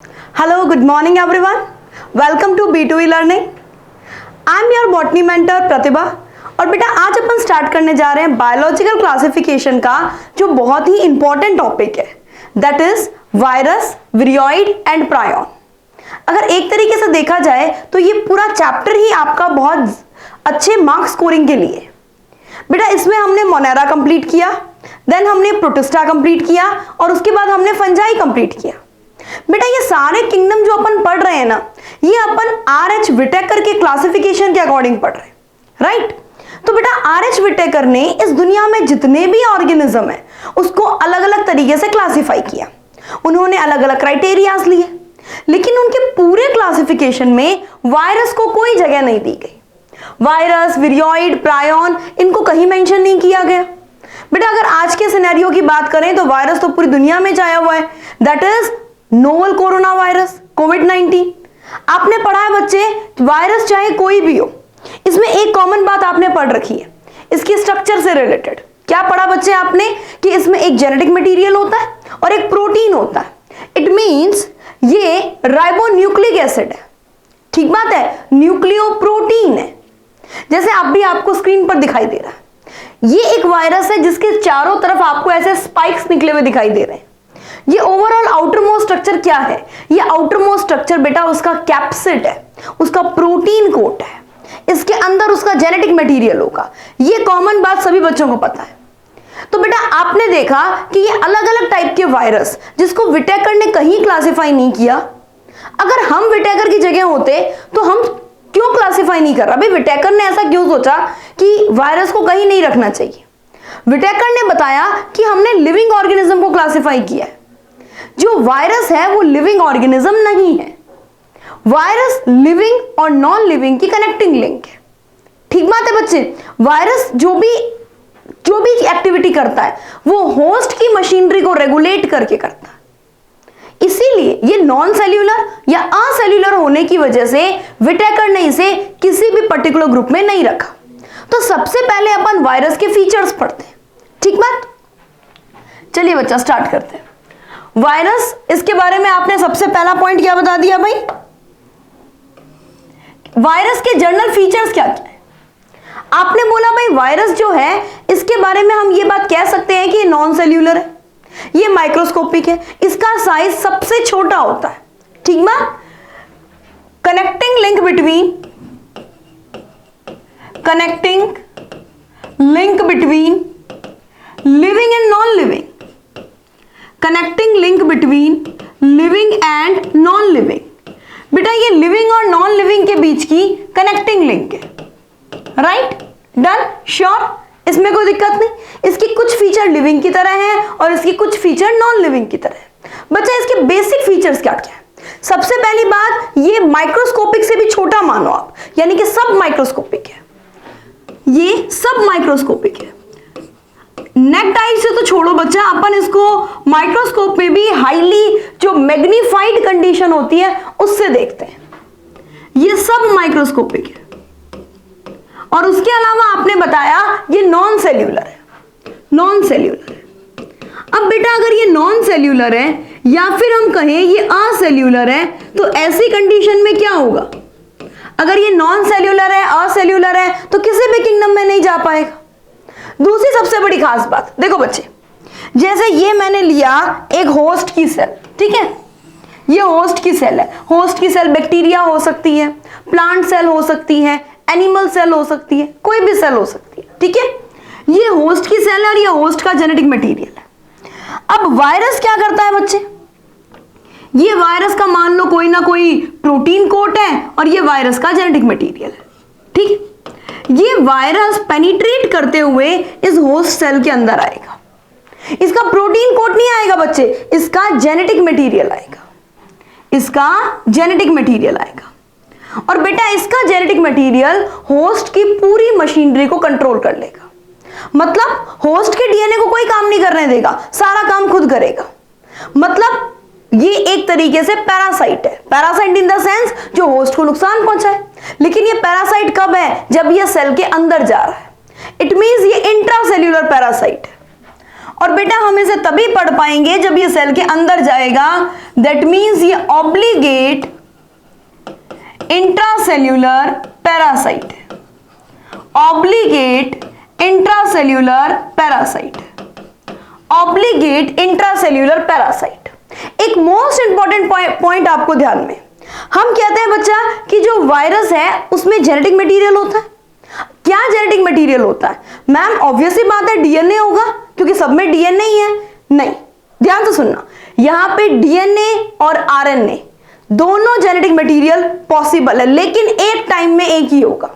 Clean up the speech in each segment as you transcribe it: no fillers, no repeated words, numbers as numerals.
Hello, good morning everyone. Welcome to B2E Learning. I am your botany mentor प्रतिभा और बेटा आज अपन start करने जा रहे हैं बायोलॉजिकल क्लासिफिकेशन का जो बहुत ही इंपॉर्टेंट टॉपिक है, that is virus, viroid and prion. अगर एक तरीके से देखा जाए तो ये पूरा चैप्टर ही आपका बहुत अच्छे मार्क्स स्कोरिंग के लिए। बेटा इसमें हमने मोनेरा कंप्लीट किया, देन हमने प्रोटिस्टा कंप्लीट किया और उसके बाद हमने फंजाई कंप्लीट किया। बेटा ये सारे किंगडम जो अपन पढ़ रहे हैं ना, ये अपन आर.एच. विटेकर के क्लासिफिकेशन के अकॉर्डिंग पढ़ रहे हैं, राइट? तो बेटा आर.एच. विटेकर ने इस दुनिया में जितने भी ऑर्गेनिज्म है उसको अलग अलग तरीके से क्लासिफाई किया। उन्होंने अलग अलग क्राइटेरियाज लिए, लेकिन उनके पूरे क्लासिफिकेशन में वायरस को कोई जगह नहीं दी गई। वायरस, विरियोइड, प्रायोन इनको कहीं मेंशन नहीं किया गया। बेटा अगर आज के सिनेरियो की बात करें तो वायरस तो पूरी दुनिया में छाया हुआ है, that is novel corona virus, कोविड-19। आपने पढ़ा है बच्चे, वायरस चाहे कोई भी हो, इसमें एक कॉमन बात आपने पढ़ रखी है इसकी स्ट्रक्चर से रिलेटेड। क्या पढ़ा बच्चे आपने कि इसमें एक जेनेटिक मटेरियल होता है और एक प्रोटीन होता है। इट मींस ये राइबोन्यूक्लिक एसिड है, ठीक बात है, न्यूक्लियोप्रोटीन है, जैसे आप भी आपको स्क्रीन पर दिखाई दे रहा है। ये एक वायरस है जिसके चारों तरफ आपको ऐसे स्पाइक्स निकले हुए दिखाई दे रहे हैं। ये ओवरऑल आउटर मोस्ट स्ट्रक्चर क्या है? ये आउटर मोस्ट स्ट्रक्चर बेटा उसका कैप्सिड है, उसका प्रोटीन कोट है, इसके अंदर उसका जेनेटिक मटेरियल होगा। ये कॉमन बात सभी बच्चों को पता है। तो बेटा आपने देखा कि ये अलग अलग टाइप के वायरस जिसको विटेकर ने कहीं क्लासिफाई नहीं किया, अगर हम विटेकर की जगह होते तो हम क्यों क्लासिफाई नहीं कर रहा? भाई विटेकर ने ऐसा क्यों सोचा कि वायरस को कहीं नहीं रखना चाहिए? विटेकर ने बताया कि हमने लिविंग ऑर्गेनिज्म को क्लासिफाई किया है। जो वायरस है वो लिविंग ऑर्गेनिज्म नहीं है। वायरस लिविंग और नॉन लिविंग की कनेक्टिंग लिंक है, ठीक बात है बच्चे। वायरस जो भी एक्टिविटी करता है वो होस्ट की मशीनरी को रेगुलेट करके करता है। इसीलिए ये नॉन सेल्यूलर या असेल्यूलर होने की वजह से विटेकर ने इसे किसी भी पर्टिकुलर ग्रुप में नहीं रखा। तो सबसे पहले अपन वायरस के फीचर्स पढ़ते हैं, ठीक बात। चलिए बच्चा स्टार्ट करते हैं। वायरस, इसके बारे में आपने सबसे पहला पॉइंट क्या बता दिया भाई? वायरस के जर्नल फीचर्स क्या क्या है? आपने बोला भाई वायरस जो है इसके बारे में हम ये बात कह सकते हैं कि ये नॉन सेल्यूलर है, ये माइक्रोस्कोपिक है, इसका साइज सबसे छोटा होता है, ठीक बात। Connecting link between living and non living, connecting link between living and non living. बेटा ये लिविंग और नॉन लिविंग के बीच की कनेक्टिंग लिंक है, राइट? डन, श्योर, इसमें कोई दिक्कत नहीं। इसकी कुछ फीचर लिविंग की तरह है और इसकी कुछ फीचर नॉन लिविंग की तरह है। बच्चा इसके बेसिक फीचर्स क्या क्या है? सबसे पहली बात, ये माइक्रोस्कोपिक से भी छोटा मानो आप, यानी कि सब माइक्रोस्कोपिक है, ये सब माइक्रोस्कोपिक है। नेक टाइप से तो छोड़ो बच्चा, अपन इसको माइक्रोस्कोप में भी हाईली जो मैग्नीफाइड कंडीशन होती है उससे देखते हैं। ये सब माइक्रोस्कोपिक है और उसके अलावा आपने बताया ये नॉन सेल्यूलर है, नॉन सेल्यूलर है। अब बेटा अगर ये नॉन सेल्यूलर है या फिर हम कहें ये असेल्यूलर है तो ऐसी कंडीशन में क्या होगा? अगर ये नॉन सेल्यूलर है, असेल्यूलर है तो किसी भी किंगडम में नहीं जा पाएगा। दूसरी सबसे बड़ी खास बात देखो बच्चे, जैसे ये मैंने लिया एक होस्ट की सेल, ठीक है, ये होस्ट की सेल है। होस्ट की सेल बैक्टीरिया हो सकती है, प्लांट सेल हो सकती है, एनिमल सेल हो सकती है, कोई भी सेल हो सकती है, ठीक है। ये होस्ट की सेल है और ये होस्ट का जेनेटिक मटेरियल है। अब वायरस क्या करता है बच्चे? ये वायरस का मान लो कोई ना कोई प्रोटीन कोट है और ये वायरस का जेनेटिक मटेरियल है, ठीक। ये वायरस पेनिट्रेट करते हुए इस होस्ट सेल के अंदर आएगा। इसका प्रोटीन कोट नहीं आएगा बच्चे, इसका जेनेटिक मटेरियल आएगा, इसका जेनेटिक मटेरियल आएगा। और बेटा इसका जेनेटिक मटेरियल होस्ट की पूरी मशीनरी को कंट्रोल कर लेगा। मतलब होस्ट के डीएनए को कोई काम नहीं करने देगा, सारा काम खुद करेगा। मतलब ये एक तरीके से पैरासाइट है, पैरासाइट इन द सेंस जो होस्ट को नुकसान पहुंचाए। लेकिन ये पैरासाइट कब है? जब ये सेल के अंदर जा रहा है। इट मींस ये इंट्रासेल्यूलर पैरासाइट है। और बेटा हम इसे तभी पढ़ पाएंगे जब ये सेल के अंदर जाएगा, दैट मीन्स ये ऑब्लिगेट इंट्रासेल्यूलर पैरासाइट है, obligate intracellular parasite, obligate intracellular parasite. एक मोस्ट इंपॉर्टेंट पॉइंट आपको ध्यान में, हम कहते हैं बच्चा कि जो वायरस है उसमें जेनेटिक मटेरियल होता है। क्या जेनेटिक मटेरियल होता है मैम? ऑब्वियसली बात है डीएनए होगा, क्योंकि सब में डीएनए ही है। नहीं, ध्यान से सुनना, यहां पे डीएनए और आरएनए दोनों जेनेटिक मटेरियल पॉसिबल है, लेकिन एक टाइम में एक ही होगा,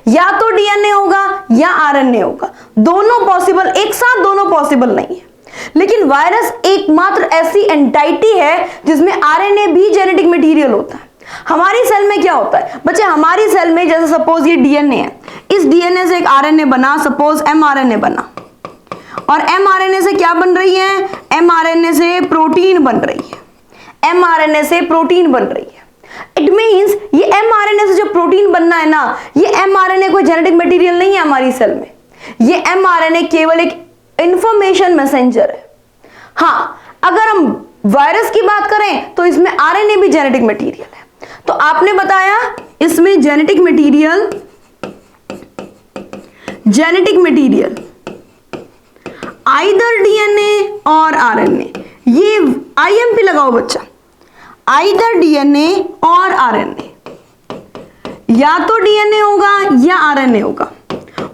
या तो डीएनए होगा या आरएनए होगा, दोनों पॉसिबल, एक साथ दोनों पॉसिबल नहीं है। लेकिन वायरस एकमात्र ऐसी एंटाइटी है जिसमें आरएनए भी जेनेटिक मटेरियल होता है। हमारी सेल में क्या होता है बच्चे? हमारी सेल में जैसे सपोज ये डीएनए है, इस डीएनए से एक आरएनए बना, सपोज एमआरएनए बना, और एमआरएनए से क्या बन रही है? एमआरएनए से प्रोटीन बन रही है, एमआरएनए से प्रोटीन बन रही है। इट मींस ये एमआरएनए से जो प्रोटीन बनना है ना, ये एमआरएनए कोई जेनेटिक मटेरियल नहीं है हमारी सेल में। ये एमआरएनए केवल एक इंफॉर्मेशन मैसेंजर है। हाँ, अगर हम वायरस की बात करें तो इसमें आरएनए भी जेनेटिक मटेरियल है। तो आपने बताया इसमें जेनेटिक मटेरियल आइदर डीएनए और आरएनए, ये आईएमपी लगाओ बच्चा, आइदर डीएनए और आरएनए, या तो डीएनए होगा या आरएनए होगा।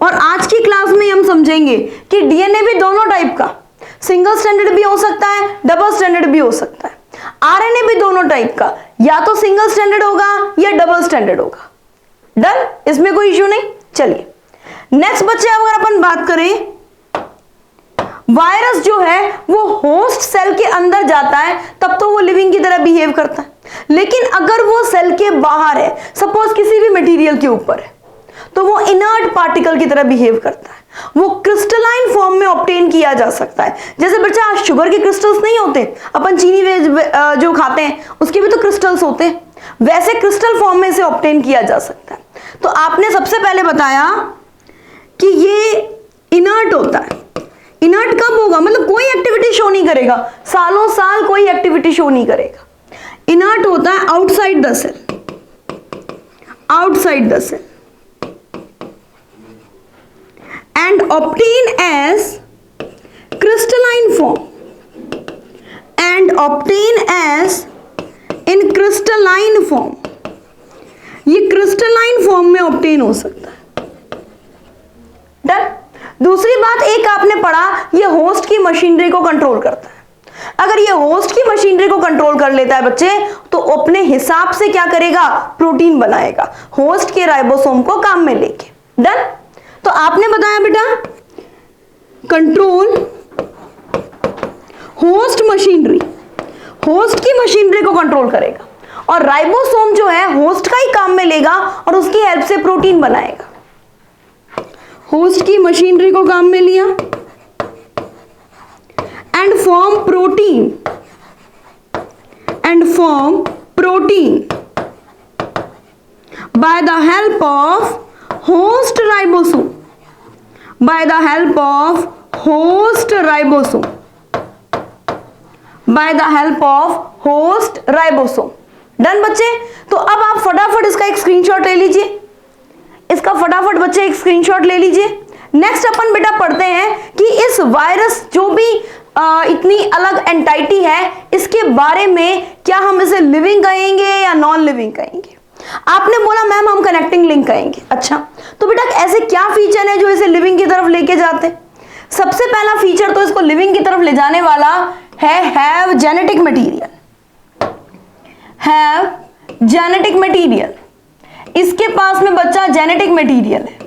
और आज की क्लास में हम समझेंगे कि डीएनए भी दोनों टाइप का, सिंगल स्टैंडर्ड भी हो सकता है, डबल स्टैंडर्ड भी हो सकता है। आरएनए भी दोनों टाइप का, या तो सिंगल स्टैंडर्ड होगा या डबल स्टैंडर्ड होगा। डन, इसमें कोई इश्यू नहीं। चलिए नेक्स्ट बच्चे, अगर अपन बात करें, वायरस जो है वो होस्ट सेल के अंदर जाता है तब तो वो लिविंग की तरह बिहेव करता है, लेकिन अगर वो सेल के बाहर है, सपोज किसी भी मटेरियल के ऊपर है, तो वो इनर्ट पार्टिकल की तरह बिहेव करता है। वो क्रिस्टलाइन फॉर्म में ऑब्टेन किया जा सकता है। जैसे बच्चा शुगर के क्रिस्टल्स नहीं होते, अपन चीनी जो खाते हैं उसके भी तो क्रिस्टल्स होते हैं, वैसे क्रिस्टल फॉर्म में से ऑब्टेन किया जा सकता है। तो आपने सबसे पहले बताया कि ये इनर्ट होता है। इनर्ट कब होगा? मतलब कोई एक्टिविटी शो नहीं करेगा, सालों साल कोई एक्टिविटी शो नहीं करेगा। इनर्ट होता है outside the cell, outside the cell, and obtain as crystalline form, and obtain as in crystalline form, ये क्रिस्टलाइन फॉर्म में ऑब्टेन हो सकता है। डन। दूसरी बात, एक आपने पढ़ा, ये होस्ट की मशीनरी को कंट्रोल करता है। अगर ये होस्ट की मशीनरी को कंट्रोल कर लेता है बच्चे, तो अपने हिसाब से क्या करेगा? प्रोटीन बनाएगा, होस्ट के राइबोसोम को काम में लेके। डन। तो आपने बताया बेटा कंट्रोल होस्ट मशीनरी, होस्ट की मशीनरी को कंट्रोल करेगा, और राइबोसोम जो है होस्ट का ही काम में लेगा और उसकी हेल्प से प्रोटीन बनाएगा। होस्ट की मशीनरी को काम में लिया and form protein, and form protein by the help of host ribosome, by the help of host ribosome, by the help of host ribosome। Done बच्चे। तो अब आप फटाफट इसका एक स्क्रीनशॉट ले लीजिए, इसका फटाफट बच्चे एक स्क्रीनशॉट ले लीजिए। नेक्स्ट अपन बेटा पढ़ते हैं कि इस वायरस जो भी इतनी अलग एंटाइटी है, इसके बारे में क्या हम इसे लिविंग कहेंगे या नॉन लिविंग कहेंगे? आपने बोला मैम हम कनेक्टिंग लिंक कहेंगे। अच्छा, तो बेटा ऐसे क्या फीचर है जो इसे लिविंग की तरफ लेके जाते? सबसे पहला फीचर तो इसको लिविंग की तरफ ले जाने वाला है have genetic material, have genetic material. इसके पास में बच्चा जेनेटिक मटेरियल है,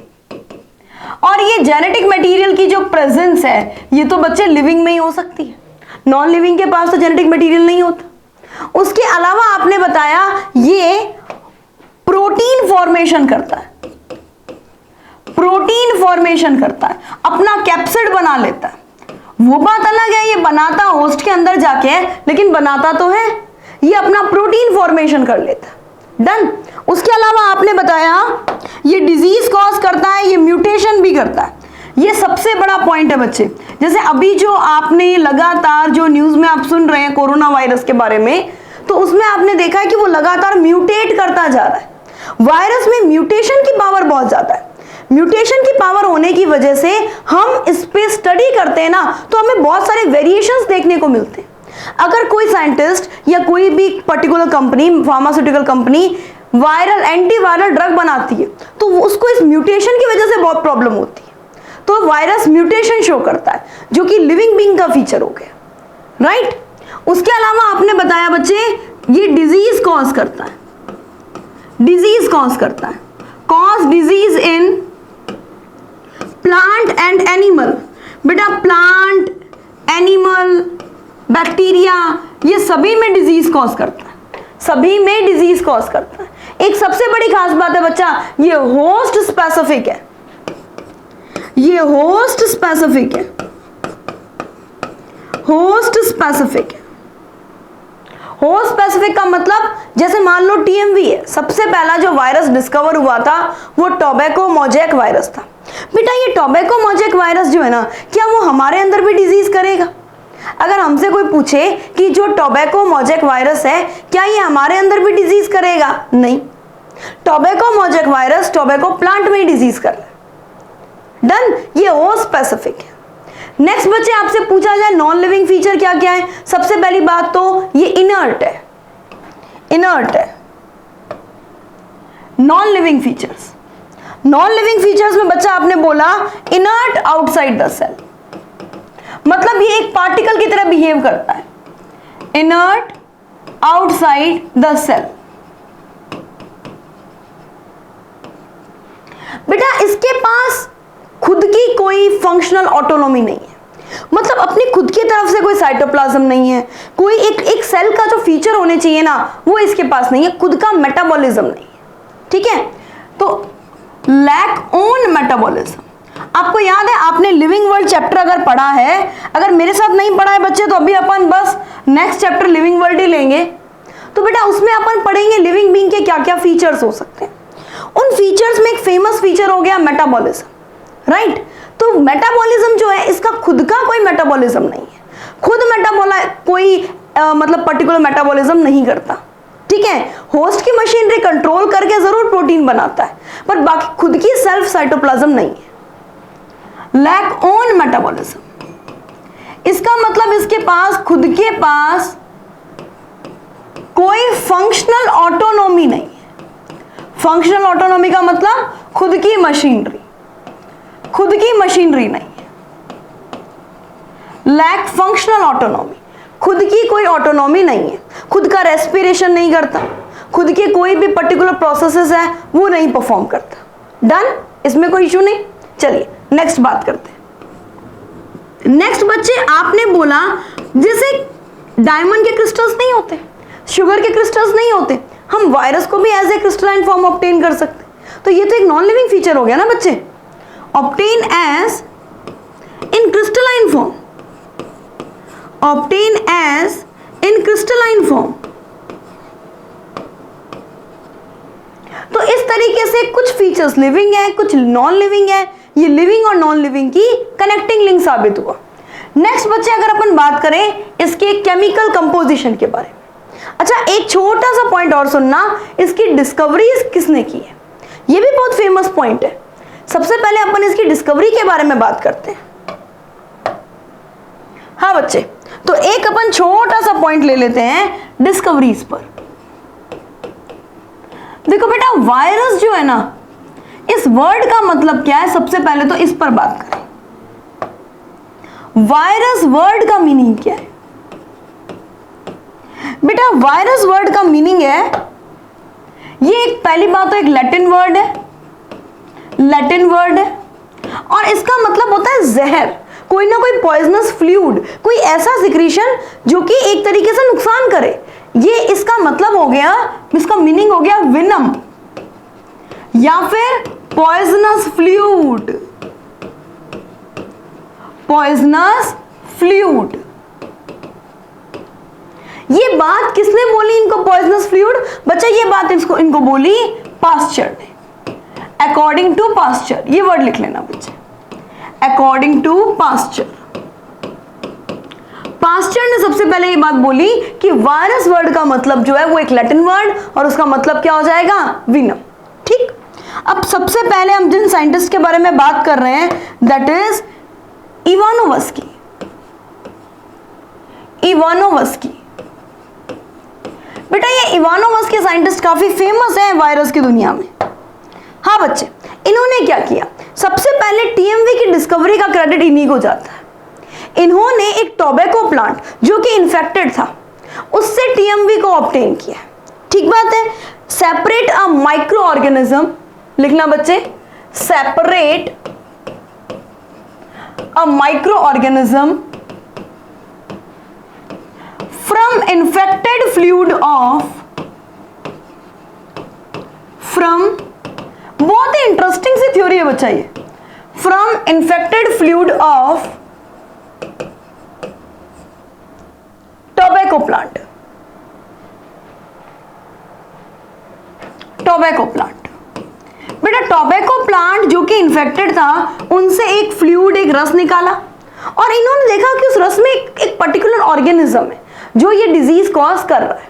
और ये जेनेटिक मटेरियल की जो प्रेजेंस है ये तो बच्चे लिविंग में ही हो सकती है, नॉन लिविंग के पास तो जेनेटिक मटेरियल नहीं होता। उसके अलावा आपने बताया ये प्रोटीन फॉर्मेशन करता है, प्रोटीन फॉर्मेशन करता है, अपना कैप्सिड बना लेता है। वो बात अलग है, ये बनाता होस्ट के अंदर जाके है, लेकिन बनाता तो है, ये अपना प्रोटीन फॉर्मेशन कर लेता है। डन। उसके अलावा आपने बताया ये डिजीज कॉज करता है, ये म्यूटेशन भी करता है। ये सबसे बड़ा पॉइंट है बच्चे, जैसे अभी जो आपने लगातार जो न्यूज में आप सुन रहे हैं कोरोना वायरस के बारे में, तो उसमें आपने देखा है कि वो लगातार म्यूटेट करता जा रहा है। वायरस में म्यूटेशन की पावर बहुत ज्यादा है। म्यूटेशन की पावर होने की वजह से हम इस पे स्टडी करते हैं ना, तो हमें बहुत सारे वेरिएशंस देखने को मिलते हैं। अगर कोई साइंटिस्ट या कोई भी particular company, pharmaceutical company viral antiviral drug बनाती है, तो उसको इस म्यूटेशन की वजह से बहुत प्रॉब्लम होती है। तो वायरस म्यूटेशन शो करता है, जो कि लिविंग बीइंग का फीचर हो गया, राइट। उसके अलावा आपने बताया बच्चे, ये डिजीज कॉज करता है, डिजीज कॉज करता है, cause disease in plant and animal. बेटा प्लांट, एनिमल, बैक्टीरिया, ये सभी में डिजीज कॉज करता है, सभी में डिजीज कॉज करता है। एक सबसे बड़ी खास बात है बच्चा, ये होस्ट स्पेसिफिक है, ये होस्ट स्पेसिफिक है, होस्ट स्पेसिफिक है। होस्ट स्पेसिफिक का मतलब, जैसे मान लो टीएमवी है, सबसे पहला जो वायरस डिस्कवर हुआ था वो टोबैको मोजैक वायरस था। बेटा ये टोबैको मोजैक वायरस जो है ना, क्या वो हमारे अंदर भी डिजीज करेगा? अगर हमसे कोई पूछे कि जो टोबैको मोजैक वायरस है, क्या ये हमारे अंदर भी डिजीज करेगा? नहीं, tobacco mosaic virus tobacco plant में ही डिजीज कर रहा है। डन, ये होस्ट स्पेसिफिक है। नेक्स्ट बच्चे आपसे पूछा जाए नॉन लिविंग फीचर क्या क्या है, सबसे पहली बात तो ये इनर्ट है, इनर्ट है। Non living features, non living features में बच्चा आपने बोला इनर्ट आउटसाइड द सेल, मतलब ये एक पार्टिकल की तरह बिहेव करता है, इनर्ट आउटसाइड द सेल। बेटा इसके पास खुद की कोई फंक्शनल ऑटोनॉमी नहीं है, मतलब अपनी खुद की तरफ से कोई साइटोप्लाज्म नहीं है, कोई एक सेल का जो फीचर होने चाहिए ना वो इसके पास नहीं है, खुद का मेटाबॉलिज्म नहीं है, ठीक है। तो लैक ओन मेटाबॉलिज्म। आपको याद है आपने लिविंग वर्ल्ड चैप्टर अगर पढ़ा है, अगर मेरे साथ नहीं पढ़ा है बच्चे तो अभी अपन बस नेक्स्ट चैप्टर लिविंग वर्ल्ड ही लेंगे, तो बेटा उसमें अपन पढ़ेंगे लिविंग बीइंग के क्या क्या फीचर्स हो सकते हैं। उन फीचर्स में एक फेमस फीचर हो गया मेटाबॉलिज्म, राइट। तो मेटाबॉलिज्म जो है इसका खुद का कोई मेटाबॉलिज्म नहीं है, खुद कोई मतलब पर्टिकुलर मेटाबॉलिज्म नहीं करता, ठीक है। होस्ट की मशीनरी कंट्रोल करके जरूर प्रोटीन बनाता है, पर बाकी खुद की सेल्फ साइटोप्लाज्म नहीं है। लैक ओन मेटाबॉलिज्म, इसका मतलब इसके पास खुद के पास कोई फंक्शनल ऑटोनॉमी नहीं है। फंक्शनल ऑटोनॉमी का मतलब खुद की मशीनरी, खुद की मशीनरी नहीं है। लैक फंक्शनल ऑटोनॉमी, खुद की कोई ऑटोनॉमी नहीं है, खुद का रेस्पिरेशन नहीं करता, खुद के कोई भी पर्टिकुलर प्रोसेसेस है वो नहीं परफॉर्म करता। डन, इसमें कोई इशू नहीं। चलिए नेक्स्ट बात करते हैं। नेक्स्ट बच्चे आपने बोला जैसे डायमंड के क्रिस्टल्स नहीं होते, शुगर के क्रिस्टल्स नहीं होते, हम वायरस को भी as a crystalline form obtain कर सकते हैं, तो ये तो एक नॉन लिविंग फीचर हो गया ना बच्चे। Obtain as in crystalline form, obtain as in crystalline form. तो इस तरीके से कुछ फीचर्स लिविंग है, कुछ नॉन लिविंग है, ये लिविंग और नॉन लिविंग की कनेक्टिंग लिंक साबित हुआ। नेक्स्ट बच्चे अगर अपन बात करें इसके केमिकल कंपोजिशन के बारे में, अच्छा एक छोटा सा पॉइंट और सुनना, इसकी डिस्कवरीज किसने की है, ये भी बहुत फेमस पॉइंट है। सबसे पहले अपन इसकी डिस्कवरी के बारे में बात करते हैं। हाँ बच्चे, तो एक अपन छोटा सा पॉइंट ले लेते हैं डिस्कवरीज पर। देखो बेटा वायरस जो है ना, इस वर्ड का मतलब क्या है, सबसे पहले तो इस पर बात करें। वायरस वर्ड का मीनिंग क्या है बेटा? वायरस वर्ड का मीनिंग है, ये एक पहली बात तो एक लैटिन वर्ड है, लैटिन वर्ड है, और इसका मतलब होता है जहर, कोई ना कोई पॉइजनस फ्लूइड, कोई ऐसा सिक्रीशन जो कि एक तरीके से नुकसान करे, ये इसका मतलब हो गया, इसका मीनिंग हो गया विनम या फिर पॉइजनस फ्लूइड, पॉइजनस फ्लूइड। ये बात किसने बोली इनको पॉइजनस फ्लूइड? बच्चा ये बात इनको बोली पास्चर ने, अकॉर्डिंग टू पास्चर, ये वर्ड लिख लेना बच्चे, अकॉर्डिंग टू पास्चर। पास्चर ने सबसे पहले ये बात बोली कि वायरस वर्ड का मतलब जो है वो एक लैटिन वर्ड और उसका मतलब क्या हो जाएगा, वीनम। ठीक, अब सबसे पहले हम जिन साइंटिस्ट के बारे में बात कर रहे हैं दैट इज इवानोवस्की। बेटा ये इवानोवस्की साइंटिस्ट काफी फेमस है वायरस की दुनिया में। हाँ बच्चे, इन्होंने क्या किया, सबसे पहले टीएमवी की डिस्कवरी का क्रेडिट इन्हीं को जाता है। इन्होंने एक टोबैको प्लांट जो कि इन्फेक्टेड था उससे टीएमवी को ऑब्टेन किया। ठीक बात है। सेपरेट अ माइक्रो ऑर्गेनिज्म, लिखना बच्चे, separate a micro organism from infected fluid of, from, बहुत ही इंटरेस्टिंग सी थ्योरी है बच्चा ये, from infected fluid of tobacco plant. Tobacco plant, बेटा टोबैको प्लांट जो कि इन्फेक्टेड था उनसे एक फ्लूइड, एक रस निकाला और इन्होंने देखा कि उस रस में एक पर्टिकुलर ऑर्गेनिज्म है जो ये डिजीज कॉज कर रहा है।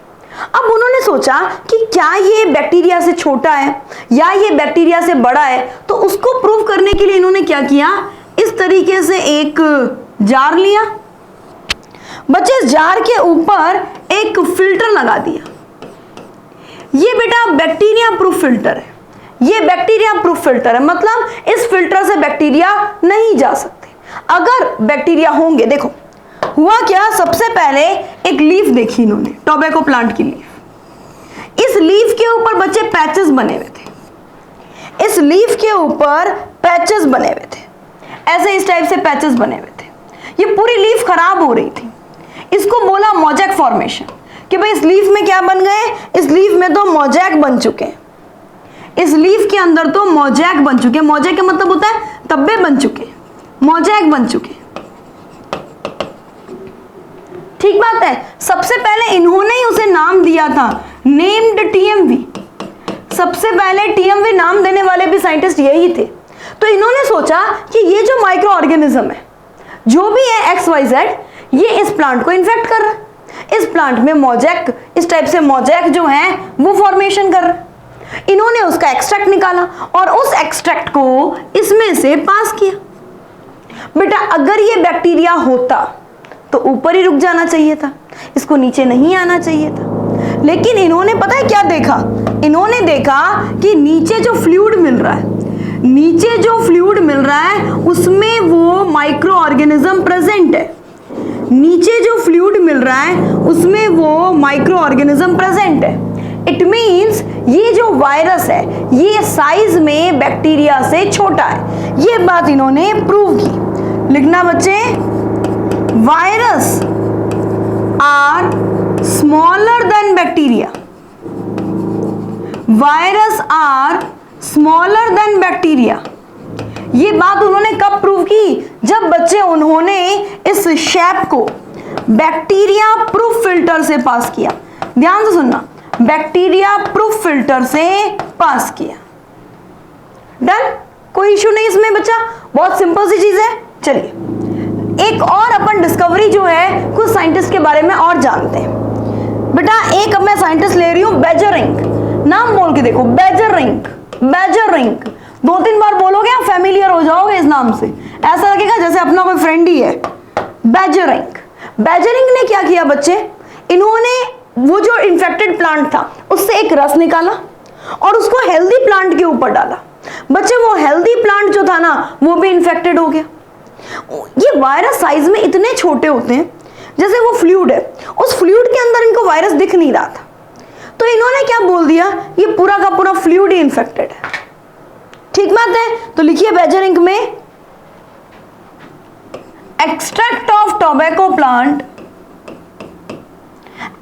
अब उन्होंने सोचा कि क्या ये बैक्टीरिया से छोटा है या ये बैक्टीरिया से बड़ा है, तो उसको प्रूव करने के लिए इन्होंने क्या किया, इस तरीके से एक जार लिया। बच्चे इस जार के ऊपर एक फिल्टर लगा दिया। ये बेटा बैक्टीरिया प्रूफ फिल्टर है, ये बैक्टीरिया प्रूफ फिल्टर है, मतलब इस फिल्टर से बैक्टीरिया नहीं जा सकते। अगर बैक्टीरिया होंगे, देखो हुआ क्या, सबसे पहले एक लीफ देखी इन्होंने, टोबैको प्लांट की लीफ। इस लीफ के ऊपर बच्चे पैचेस बने हुए थे, इस लीफ के ऊपर पैचेस बने हुए थे, ऐसे इस टाइप से पैचेस बने हुए थे। ये पूरी लीफ खराब हो रही थी, इसको बोला मोजैक फॉर्मेशन कि भाई इस लीफ में क्या बन गए, इस लीफ में तो मोजैक बन चुके हैं, इस लीफ के अंदर तो मोजैक बन चुके हैं। मोजैक का मतलब होता है तब्बे बन चुके, मोजैक बन चुके। ठीक बात है। सबसे पहले इन्होंने ही उसे नाम दिया था, नेम्ड टीएमवी। सबसे पहले टीएमवी नाम देने वाले भी साइंटिस्ट यही थे। तो इन्होंने सोचा कि ये जो माइक्रो ऑर्गेनिज्म है, जो भी है XYZ, ये इस प्लांट को इन्फेक्ट कर रहा है, इस प्लांट में मोजैक, इस टाइप से मोजैक जो है वो फॉर्मेशन कर रहा है। इन्होंने उसका एक्सट्रैक्ट निकाला और उस एक्सट्रैक्ट को इसमें से पास किया। बेटा अगर ये बैक्टीरिया होता तो ऊपर ही रुक जाना चाहिए था, इसको नीचे नहीं आना चाहिए था। लेकिन इन्होंने पता है क्या देखा, इन्होंने देखा कि नीचे जो फ्लूइड मिल रहा है, नीचे जो फ्लूइड मिल रहा है उसमें वो माइक्रो ऑर्गेनिज्म प्रेजेंट है। नीचे जो फ्लूइड मिल रहा है उसमें वो माइक्रो ऑर्गेनिज्म प्रेजेंट है। इट मीन्स ये जो वायरस है ये साइज में बैक्टीरिया से छोटा है। ये बात इन्होंने प्रूव की। लिखना बच्चे, virus are smaller than bacteria, virus are smaller than bacteria. ये बात उन्होंने कब प्रूव की, जब बच्चे उन्होंने इस शेप को बैक्टीरिया प्रूफ फिल्टर से पास किया। ध्यान से सुनना, बैक्टीरिया प्रूफ फिल्टर से पास किया। डन, कोई इश्यू नहीं इसमें बच्चा, बहुत सिंपल सी चीज है। चलिए एक और अपन डिस्कवरी जो है कुछ साइंटिस्ट के बारे में और जानते हैं। बेटा एक अब मैं साइंटिस्ट ले रही हूं, बेजरिंग। नाम बोल के देखो, बेजरिंग, बेजरिंग। 2-3 बार बोलोगे आप फेमिलियर हो जाओगे इस नाम से, ऐसा लगेगा जैसे अपना कोई फ्रेंड ही है। बेजरिंग, बेजरिंग ने क्या किया बच्चे, इन्होंने वो जो इन्फेक्टेड प्लांट था उससे एक रस निकाला और उसको हेल्दी प्लांट के ऊपर डाला। बच्चे वो हेल्दी प्लांट जो था ना वो भी इन्फेक्टेड हो गया। ये वायरस साइज में इतने छोटे होते हैं, जैसे वो फ्लूइड है, उस फ्लूइड के अंदर इनको वायरस दिख नहीं रहा था, तो इन्होंने क्या बोल दिया, ये पूरा का पूरा फ्लूइड ही इन्फेक्टेड है। ठीक बात है। तो लिखिए बेजरिंग में, extract of tobacco plant,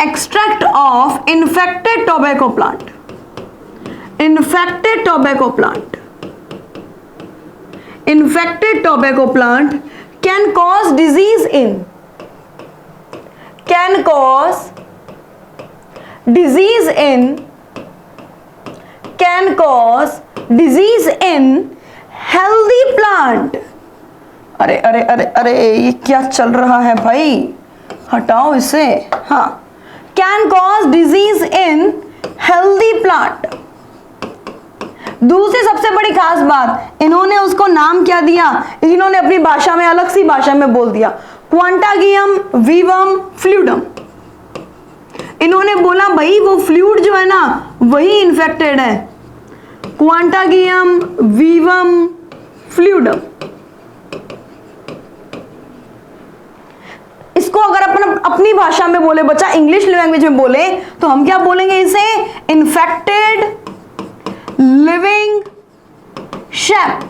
extract of infected tobacco plant, infected tobacco plant, infected tobacco plant can cause disease in, can cause disease in, can cause disease in healthy plant। अरे अरे अरे अरे ये क्या चल रहा है भाई, हटाओ इसे, हाँ, can cause disease in healthy plant. दूसरी सबसे बड़ी खास बात, इन्होंने उसको नाम क्या दिया, इन्होंने अपनी भाषा में अलग सी भाषा में बोल दिया, क्वांटागियम वीवम फ्लूइडम। इन्होंने बोला भाई वो फ्लूइड जो है ना वही इन्फेक्टेड है, क्वांटागियम वीवम फ्लूइडम। इसको अगर अपन अपनी भाषा में बोले बच्चा, इंग्लिश लैंग्वेज में बोले तो हम क्या बोलेंगे इसे, infected living shape,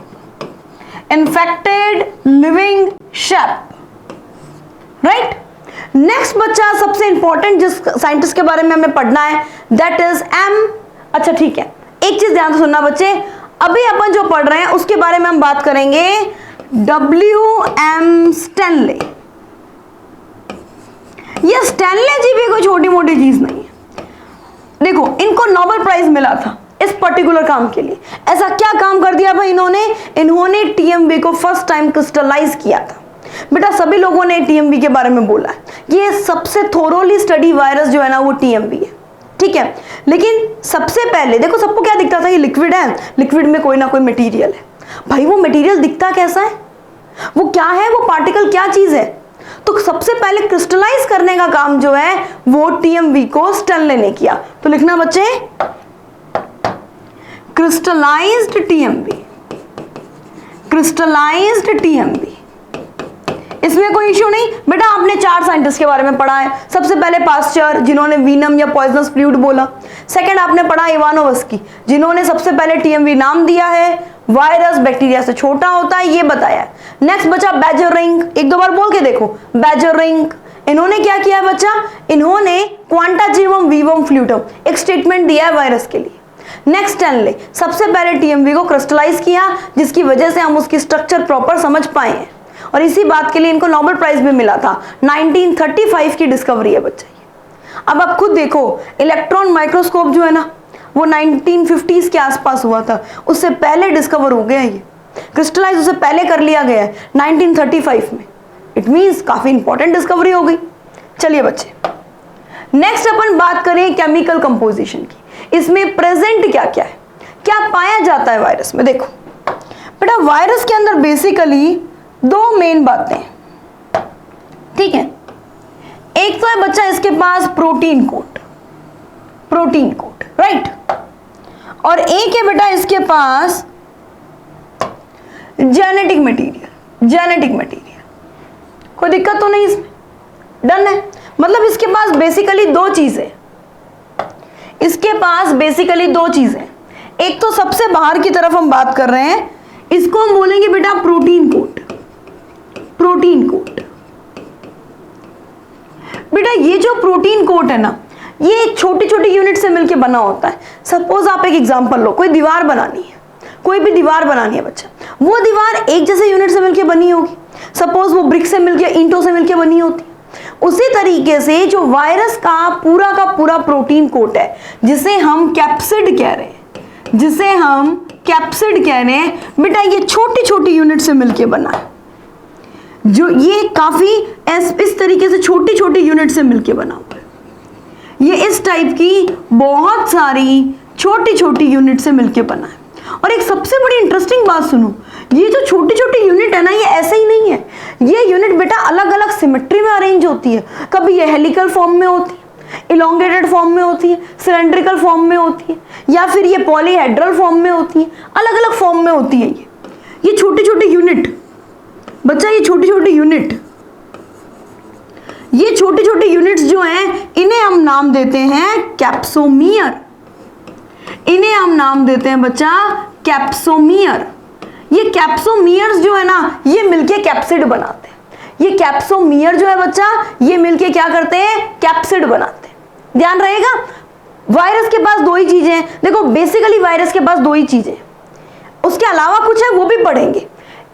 infected living shape, right. Next बच्चा सबसे इंपॉर्टेंट जिस साइंटिस्ट के बारे में हमें पढ़ना है दैट इज एम। अच्छा ठीक है, एक चीज ध्यान से सुनना बच्चे, अभी अपन जो पढ़ रहे हैं उसके बारे में हम बात करेंगे WM स्टैनले। ये स्टैनले जी भी कोई छोटी मोटी चीज नहीं है। देखो इनको नोबेल प्राइज मिला था इस पर्टिकुलर काम के लिए। ऐसा क्या काम कर दिया भाई इन्होंने TMV को फर्स्ट टाइम क्रिस्टलाइज किया था। बेटा सभी लोगों ने TMV के बारे में बोला है, ये सबसे थोरोली स्टडी वायरस जो है ना वो TMV है, ठीक है। लेकिन सबसे पहले देखो सबको क्या दिखता था, ये लिक्विड है, लिक्विड में कोई ना कोई मटेरियल है। भाई वो मटेरियल दिखता कैसा है, वो क्या है, वो पार्टिकल क्या चीज है। तो सबसे पहले क्रिस्टलाइज करने का काम जो है वो TMV को स्टैनले ने किया। तो लिखना बच्चे क्रिस्टलाइज्ड TMV, क्रिस्टलाइज्ड TMV। इसमें कोई इश्यू नहीं बेटा। आपने 4 साइंटिस्ट के बारे में पढ़ा है। सबसे पहले पास्चर जिन्होंने वीनम या पॉइजनस फ्लूइड बोला। सेकंड आपने पढ़ा इवानोवस्की जिन्होंने सबसे पहले TMV नाम दिया है, वायरस बैक्टीरिया से छोटा होता है ये बताया है। नेक्स्ट बचा बैजरिंग, एक दो बार बोल के देखो बैजरिंग। इन्होंने क्या किया बच्चा, इन्होंने क्वांटाजिवम वीवम फ्लूइडम एक स्टेटमेंट दिया है वायरस के लिए। नेक्स्ट स्टैनले सबसे पहले TMV को क्रिस्टलाइज किया जिसकी वजह से हम उसकी स्ट्रक्चर प्रॉपर समझ पाए हैं, और इसी बात के लिए इनको नोबेल प्राइज भी मिला था। 1935 की डिस्कवरी है बच्चा। अब आप खुद देखो इलेक्ट्रॉन माइक्रोस्कोप जो है ना वो 1950s के आसपास हुआ था, उससे पहले डिस्कवर हो गया ये, क्रिस्टलाइज उससे पहले कर लिया गया है 1935 में। इट मींस काफी इंपॉर्टेंट डिस्कवरी हो गई। चलिए बच्चे नेक्स्ट अपन बात करें केमिकल कंपोजिशन की। इसमें प्रेजेंट क्या क्या है, क्या पाया जाता है वायरस में। देखो बेटा वायरस के अंदर बेसिकली 2 मेन बातें, ठीक है। एक तो है बच्चा इसके पास protein coat, protein coat, right. और एक है बेटा इसके पास जेनेटिक मटेरियल, जेनेटिक मटेरियल। कोई दिक्कत तो नहीं इसमें, डन है। मतलब इसके पास बेसिकली 2 चीजें, इसके पास बेसिकली 2 चीजें। एक तो सबसे बाहर की तरफ हम बात कर रहे हैं, इसको हम बोलेंगे बेटा प्रोटीन कोट, प्रोटीन कोट। बेटा ये जो प्रोटीन कोट है ना ये छोटी छोटी यूनिट से मिलकर बना होता है। सपोज आप एक एग्जांपल लो, कोई दीवार बनानी है, कोई भी दीवार बनानी है बच्चा, वो दीवार एक जैसे यूनिट से मिलकर बनी होगी। सपोज वो ब्रिक से मिलकर, ईंटों से मिलकर बनी होती है। उसी तरीके से जो वायरस का पूरा प्रोटीन कोट है जिसे हम कैप्सिड कह रहे हैं, जिसे हम कैप्सिड कह रहे हैं बेटा, ये छोटी छोटी यूनिट से मिलकर बना है। जो ये काफी इस तरीके से छोटी छोटी यूनिट से मिलकर बना हुआ है। ये इस टाइप की बहुत सारी छोटी छोटी यूनिट से मिलकर बना है। और एक सबसे बड़ी इंटरेस्टिंग बात सुनो, ये जो छोटी छोटी यूनिट है ना ये ऐसे ही नहीं है। ये यूनिट बेटा अलग अलग सिमेट्री में अरेंज होती है। कभी ये हेलिकल फॉर्म में होती है, इलोंगेटेड फॉर्म में होती है, सिलेंड्रिकल फॉर्म में होती है, या फिर ये पॉलीहेड्रल फॉर्म में होती है। अलग अलग फॉर्म में होती है ये छोटी छोटी यूनिट बच्चा, ये छोटी छोटी यूनिट, ये छोटी छोटी यूनिट्स जो हैं इन्हें हम नाम देते हैं कैप्सोमियर। इन्हें हम नाम देते हैं बच्चा कैप्सोमियर। ये कैप्सोमियर्स जो है ना ये मिलके कैप्सिड बनाते हैं। ये कैप्सोमियर जो है बच्चा ये मिलके क्या करते हैं, कैप्सिड बनाते हैं। ध्यान रहेगा, वायरस के पास 2 ही चीजें हैं। देखो बेसिकली वायरस के पास 2 ही चीजें, उसके अलावा कुछ है वो भी पढ़ेंगे।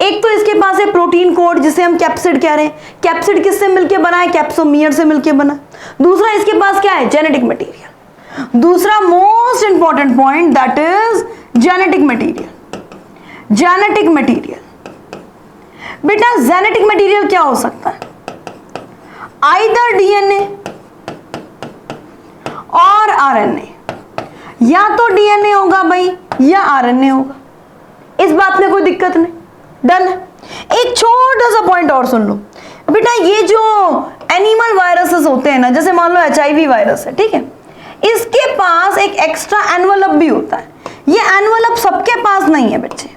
एक तो इसके पास है प्रोटीन कोड जिसे हम कैप्सिड कह रहे हैं। कैप्सिड किससे मिलके बना है, कैप्सोमियर से मिलके बना। दूसरा इसके पास क्या है, जेनेटिक मटेरियल। दूसरा most important point that is genetic material. Genetic material बेटा, जेनेटिक मटेरियल क्या हो सकता है। आइदर डीएनए और आरएनए, या तो डीएनए होगा भाई या आरएनए होगा, इस बात में कोई दिक्कत नहीं, डन है। एक छोटा सा पॉइंट और सुन लो बेटा, ये जो एनिमल वायरसेस होते हैं ना, जैसे मान लो HIV वायरस है, ठीक है, इसके पास एक एक्स्ट्रा एनवलप भी होता है। ये एनवलप सबके पास नहीं है बच्चे,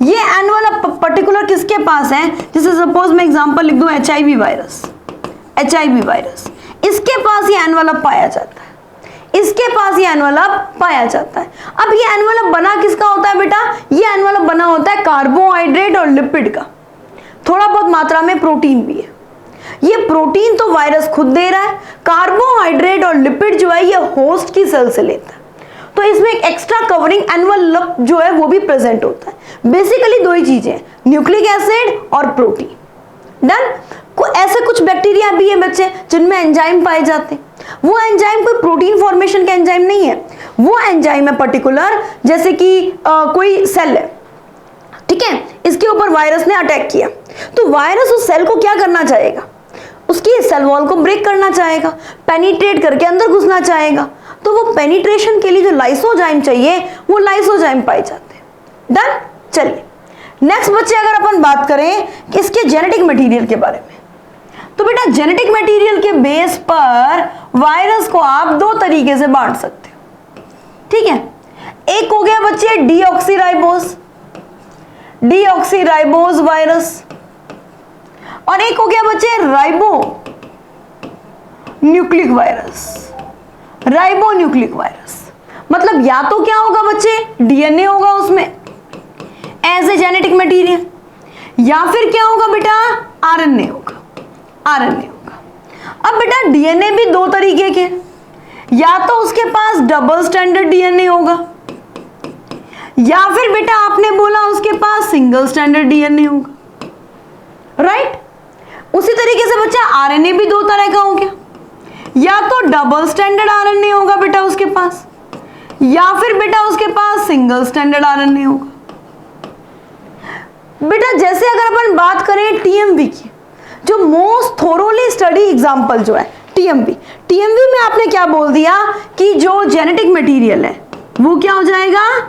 ये एनवलप पर्टिकुलर किसके पास है, जैसे सपोज मैं एग्जांपल लिख दूं HIV वायरस, इसके पास ये एनवलप पाया जाता है, इसके पास ये एनवलप पाया जाता है। अब ये एनवलप बना किसका होता है बेटा, ये एनवलप बना होता है कार्बोहाइड्रेट और लिपिड का, थोड़ा बहुत मात्रा में प्रोटीन भी है। ये प्रोटीन तो वायरस खुद दे रहा है, कार्बोहाइड्रेट और लिपिड जो है ये होस्ट की सेल से लेता है, तो इसमें एक एक्स्ट्रा कवरिंग एनवलप जो है वो भी प्रेजेंट होता है। बेसिकली दो ही चीजें, न्यूक्लिक एसिड और प्रोटीन, डन। ऐसे कुछ बैक्टीरिया भी है बच्चे जिनमें एंजाइम पाए जाते हैं, वो एंजाइम कोई प्रोटीन फॉर्मेशन का एंजाइम नहीं है, वो एंजाइम है पर्टिकुलर, जैसे कि कोई सेल है, ठीक है, इसके ऊपर वायरस ने अटैक किया, तो वायरस उस सेल को क्या करना चाहेगा, उसकी सेल वॉल को ब्रेक करना चाहेगा, पेनिट्रेट करके अंदर घुसना चाहेगा, तो वो पेनिट्रेशन के लिए जो लाइसोजाइम चाहिए वो लाइसोजाइम पाए जाते हैं, डन। चलिए नेक्स्ट बच्चे, अगर अपन बात करें कि इसके जेनेटिक मटेरियल के बारे में, तो बेटा जेनेटिक मटेरियल के बेस पर वायरस को आप दो तरीके से बांट सकते हो, ठीक है। एक हो गया बच्चे डीऑक्सीराइबोज वायरस, और एक हो गया बच्चे राइबो न्यूक्लिक वायरस। मतलब या तो क्या होगा बच्चे, डीएनए होगा उसमें एज ए जेनेटिक मटेरियल, या फिर क्या होगा बेटा, आरएनए होगा। अब बेटा डीएनए भी दो तरीके के, या तो उसके पास डबल स्टैंडर्ड डीएनए होगा, या फिर बेटा आपने बोला उसके पास सिंगल स्टैंडर्ड डीएनए होगा, राइट। उसी तरीके से बच्चा आरएनए भी दो तरह का हो गया, या तो डबल स्टैंडर्ड आरएनए होगा बेटा उसके पास, या फिर बेटा उसके पास सिंगल स्टैंडर्ड आरएनए होगा। बेटा जैसे अगर अपन बात करें टीएमवी की, जो मोस्ट थोरोली स्टडी एग्जांपल जो है टीएमवी में आपने क्या बोल दिया कि जो जेनेटिक मटेरियल है वो क्या हो जाएगा,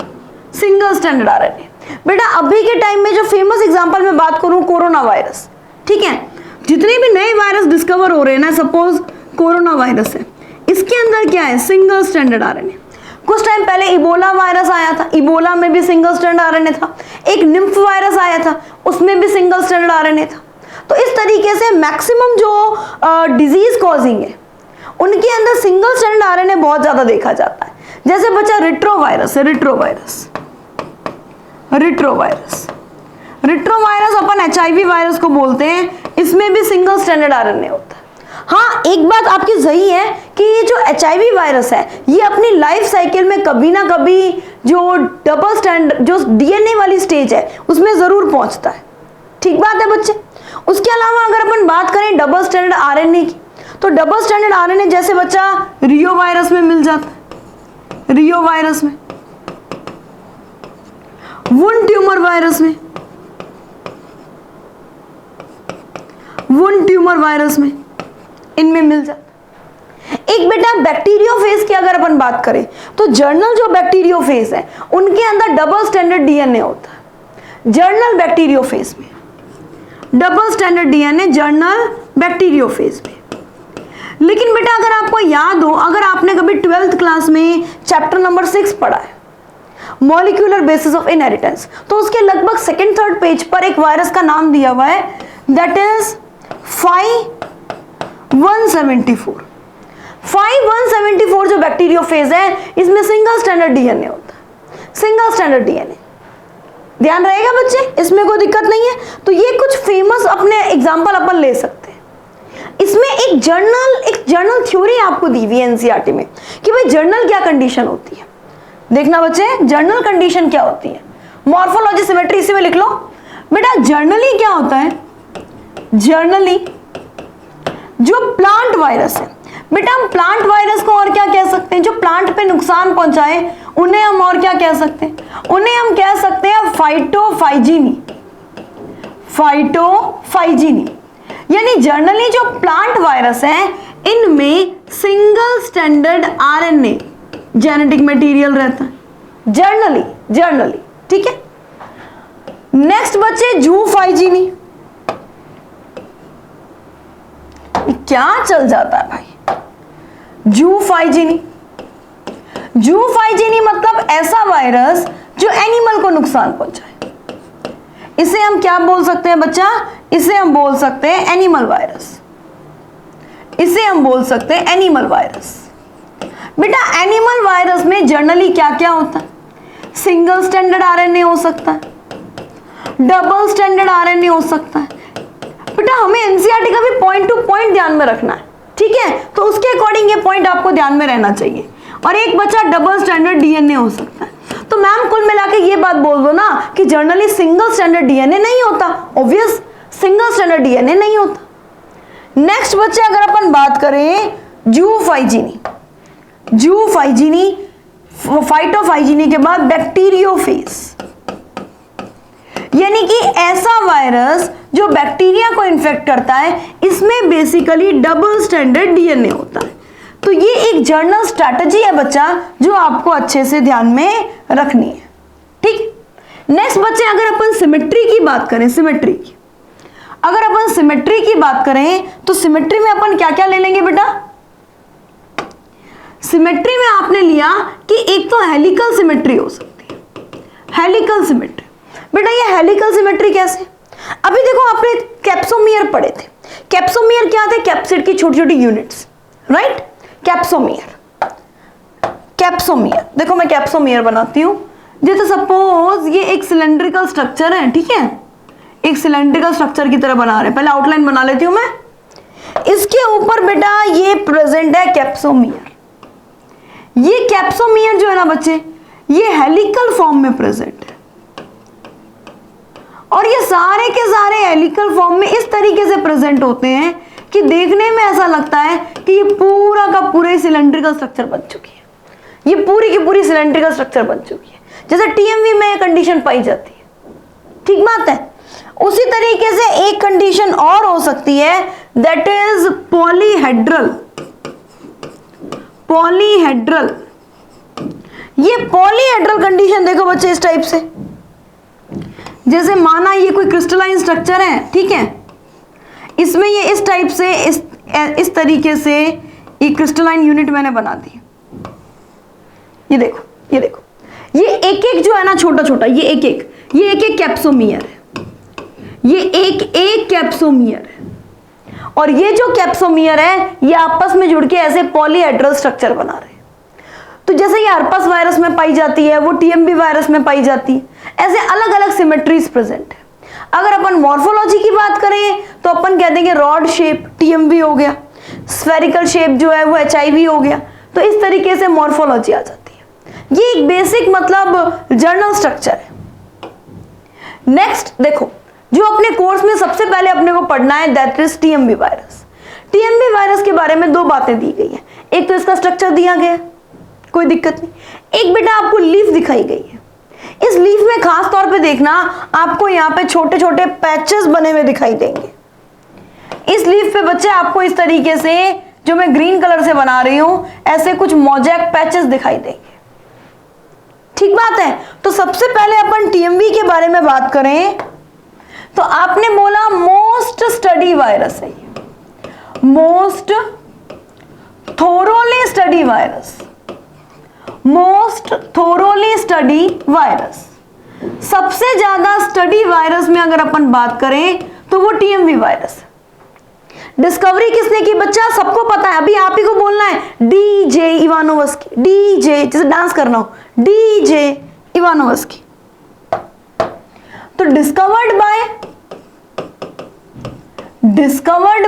सिंगल स्टैंडर्ड आरएनए। बेटा अभी के टाइम में जो फेमस एग्जांपल में बात करूं, कोरोना वायरस, ठीक है, जितने भी नए वायरस डिस्कवर हो रहे हैं ना, सपोज कोरोना वायरस है, इसके अंदर क्या है, सिंगल स्टैंडर्ड आरएनए। कुछ टाइम पहले इबोला वायरस आया था, इबोला में भी सिंगल स्टैंडर्ड आरएनए था। एक निम्फ वायरस आया था, उसमें भी सिंगल स्टैंडर्ड आरएनए था। तो इस तरीके से मैक्सिमम जो डिजीज कॉजिंग है उनके अंदर सिंगल स्टैंडर्ड आरएनए बहुत ज्यादा देखा जाता है। जैसे बच्चा रिट्रोवायरस है, रिट्रोवायरस अपन HIV वायरस को बोलते हैं, इसमें भी सिंगल स्टैंडर्ड आरएनए होता है। हाँ, एक बात आपकी सही है कि ये जो HIV वायरस है ये अपनी लाइफ साइकिल में कभी ना कभी जो डबल स्टैंडर्ड जो डीएनए वाली स्टेज है उसमें जरूर पहुंचता है, ठीक बात है बच्चे। उसके अलावा अगर अपन बात करें डबल स्टैंडर्ड आरएनए की, तो डबल स्टैंडर्ड आरएनए जैसे बच्चा रियो वायरस में मिल जाता है, रियो वायरस में, वुंड ट्यूमर वायरस में इनमें मिल जाता। एक बेटा बैक्टीरियोफेज की अगर अपन बात करें तो जर्नल जो बैक्टीरियोफेज है उनके अंदर डबल स्टैंडर्ड डीएनए होता है। जर्नल बैक्टीरियोफेज में double standard DNA, journal bacteriophage में। लेकिन बेटा अगर आपको याद हो, अगर आपने कभी 12th क्लास में चैप्टर नंबर 6 पढ़ा है, मॉलिक्यूलर बेसिस ऑफ इनहेरिटेंस, तो उसके लगभग 2nd-3rd पेज पर एक वायरस का नाम दिया हुआ है, दैट इज 5174। 5174 जो बैक्टीरियोफेज है इसमें सिंगल स्टैंडर्ड डीएनए होता है, सिंगल स्टैंडर्ड डीएनए। ध्यान रहेगा बच्चे, इसमें कोई दिक्कत नहीं है। तो ये कुछ फेमस अपने एग्जांपल अपन ले सकते हैं। इसमें एक जर्नल थ्योरी आपको दी हुई है एनसीईआरटी में कि भाई जर्नल क्या कंडीशन होती है। देखना बच्चे, जर्नल कंडीशन क्या होती है, मॉर्फोलॉजी सिमेट्री इसी में लिख लो बेटा। जर्नली क्या होता है, जर्नली जो प्लांट वायरस है बेटा, हम प्लांट वायरस को और क्या कह सकते हैं, जो प्लांट पे नुकसान पहुंचाए उन्हें हम और क्या कह सकते हैं, उन्हें हम कह सकते हैं फाइटोफाइजीनी। यानी जनरली जो प्लांट वायरस है इनमें single standard RNA genetic material रहता है जनरली, ठीक है। नेक्स्ट बच्चे जूफाइजीनी, क्या चल जाता है भाई, जूफाइजीनी मतलब ऐसा वायरस जो एनिमल को नुकसान पहुंचाए। इसे हम क्या बोल सकते हैं बच्चा, इसे हम बोल सकते हैं एनिमल वायरस, बेटा एनिमल वायरस में जनरली क्या क्या होता है, सिंगल स्टैंडर्ड आरएनए हो सकता है, डबल स्टैंडर्ड आरएनए हो सकता है। बेटा हमें एनसीईआरटी का भी पॉइंट टू पॉइंट ध्यान में रखना है, ठीक है, तो उसके अकॉर्डिंग ये पॉइंट आपको ध्यान में रहना चाहिए। और एक बच्चा डबल स्टैंडर्ड डीएनए हो सकता है। तो मैम कुल मिला के ये बात बोल दो ना कि जनरली सिंगल स्टैंडर्ड डीएनए नहीं होता, ऑब्वियस सिंगल स्टैंडर्ड डीएनए नहीं होता। नेक्स्ट बच्चे अगर अपन बात करें जूफाइजीनी, फाइटोफाइजीनी के बाद बैक्टीरियोफेज, यानी कि ऐसा वायरस जो बैक्टीरिया को इन्फेक्ट करता है, इसमें बेसिकली डबल स्टैंडर्ड डीएनए होता है। तो ये एक जर्नल स्ट्रैटेजी है बच्चा जो आपको अच्छे से ध्यान में रखनी है, ठीक। नेक्स्ट बच्चे अगर अपन सिमेट्री की बात करें, अगर अपन सिमेट्री की बात करें तो सिमेट्री में अपन क्या क्या ले लेंगे बेटा, सिमेट्री में आपने लिया कि एक तो हेलिकल सिमेट्री हो सकती है, हेलिकल सिमेट्री। बेटा ये हेलिकल सिमेट्री कैसे, अभी देखो आपने कैप्सोमियर पढ़े थे, कैप्सोमियर क्या थे, कैप्सिड की छोटी छोटी यूनिट्स, राइट। कैप्सोमियर देखो मैं कैप्सोमियर बनाती हूं, जैसे सपोज ये एक सिलेंड्रिकल स्ट्रक्चर है, ठीक है, एक सिलेंड्रिकल स्ट्रक्चर की तरह बना रहे हैं, पहले आउटलाइन बना लेती हूं मैं। इसके ऊपर बेटा ये प्रेजेंट है कैप्सोमियर। ये कैप्सोमियर जो है ना बच्चे, ये हेलिकल फॉर्म में प्रेजेंट है, और ये सारे के सारे हेलिकल फॉर्म में इस तरीके से प्रेजेंट होते हैं कि देखने में ऐसा लगता है कि ये पूरा का पूरा सिलेंड्रिकल स्ट्रक्चर बन चुकी है, ये पूरी की पूरी सिलेंड्रिकल स्ट्रक्चर बन चुकी है, जैसे टीएमवी में ये कंडीशन पाई जाती है, ठीक बात है। उसी तरीके से एक कंडीशन और हो सकती है, दैट इज पॉलीहेड्रल। ये पॉलीहेड्रल कंडीशन देखो बच्चे इस टाइप से, जैसे माना ये कोई क्रिस्टलाइन स्ट्रक्चर है, ठीक है, इसमें ये इस टाइप से इस तरीके से एक क्रिस्टलाइन यूनिट मैंने बना दी। ये देखो ये एक एक जो है ना छोटा छोटा, ये एक एक कैप्सोमियर है, ये एक एक कैप्सोमियर है, और ये जो कैप्सोमियर है ये आपस में जुड़ के ऐसे पॉलीहेड्रल स्ट्रक्चर बना रहे हैं। तो जैसे ये हर्पस वायरस में पाई जाती है, वो टीएमबी वायरस में पाई जाती है, ऐसे अलग अलग सिमेट्रीज प्रेजेंट है। अगर अपन मॉर्फोलॉजी की बात करें तो अपन कह देंगे रॉड शेप टीएमबी हो गया, स्फेरिकल शेप जो है वो एचआईवी हो गया। तो इस तरीके से मॉर्फोलॉजी आ जाती है। ये एक बेसिक मतलब जर्नल स्ट्रक्चर है। नेक्स्ट देखो, जो अपने कोर्स में सबसे पहले अपने को पढ़ना है that is TMB virus. TMB virus के बारे में दो बातें दी गई है, एक तो इसका स्ट्रक्चर दिया गया है, कोई दिक्कत नहीं, एक बेटा आपको लीफ दिखाई गई है। इस लीफ में खास तौर पे देखना, आपको यहाँ पे छोटे छोटे पैचेस बने हुए दिखाई देंगे। इस लीफ पे बच्चे आपको इस तरीके से, जो मैं ग्रीन कलर से बना रही हूं, ऐसे कुछ मोजैक पैचेस दिखाई देंगे, ठीक बात है। तो सबसे पहले अपन टीएमवी के बारे में बात करें तो आपने बोला मोस्ट स्टडी वायरस है, most thoroughly study virus, most thoroughly study virus. सबसे ज्यादा स्टडी वायरस में अगर अपन बात करें तो वो टीएमवी वायरस है। डिस्कवरी किसने की बच्चा, सबको पता है, अभी आप ही को बोलना है, डीजे इवानोवस्की। डीजे जैसे डांस करना हो, डीजे इवानोवस्की। तो डिस्कवर्ड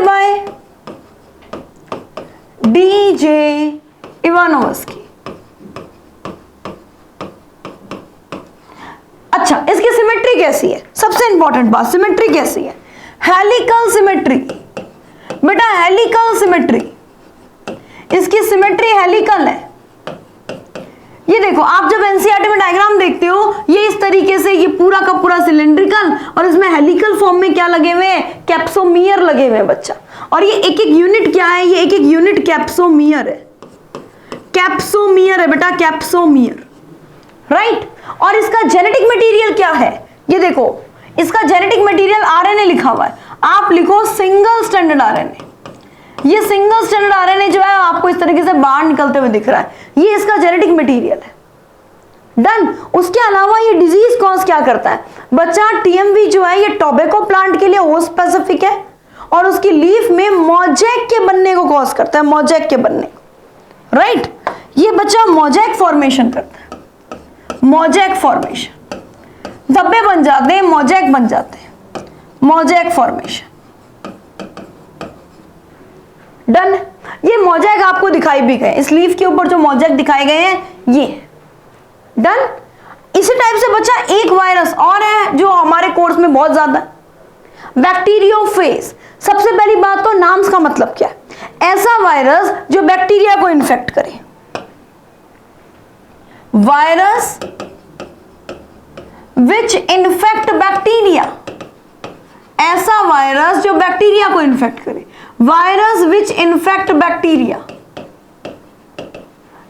बाय डीजे इवानोवस्की। अच्छा, इसकी सिमेट्री कैसी है, सबसे इंपॉर्टेंट बात, सिमेट्री कैसी है, हेलिकल सिमेट्री। बेटा हेलिकल सिमेट्री, इसकी सिमेट्री हेलिकल है। ये देखो, आप जब एनसीईआरटी में डायग्राम देखते हो, ये इस तरीके से, ये पूरा का पूरा सिलेंड्रिकल, और इसमें हेलिकल फॉर्म में क्या लगे हुए हैं, कैप्सोमियर लगे हुए हैं बच्चा। और ये एक एक यूनिट क्या है, ये एक एक यूनिट कैप्सोमियर है, कैप्सोमियर है बेटा, कैप्सोमियर, राइट। और इसका जेनेटिक मटेरियल क्या है, ये देखो, इसका जेनेटिक मटेरियल आरएनए लिखा हुआ है, आप लिखो सिंगल स्टैंडर्ड आरएनए। ये सिंगल स्टैंडर्ड आरएनए जो है आपको इस तरीके से बाहर निकलते हुए दिख रहा है, ये इसका जेनेटिक मटेरियल है। डन। उसके अलावा ये डिजीज कॉज क्या करता है बच्चा, टीएमवी जो है ये टोबैको प्लांट के लिए होस्ट स्पेसिफिक है, और उसकी लीफ में मोजैक के बनने को कॉज करता है, मोजैक के बनने को, राइट। ये बच्चा मोजैक फॉर्मेशन करता है, मोजैक फॉर्मेशन, धब्बे बन जाते हैं, मोजैक बन जाते हैं, मोजैक फॉर्मेशन। डन। ये मोजैक आपको दिखाई भी गए, इस लीफ के ऊपर जो मोजैक दिखाए गए हैं ये। डन। इसी टाइप से बच्चा एक वायरस और है जो हमारे कोर्स में बहुत ज्यादा, बैक्टीरियोफेज। सबसे पहली बात तो नाम का मतलब क्या है, ऐसा वायरस जो बैक्टीरिया को इन्फेक्ट करे, वायरस विच इन्फेक्ट बैक्टीरिया, ऐसा वायरस जो बैक्टीरिया को इन्फेक्ट करे, वायरस विच इन्फेक्ट बैक्टीरिया।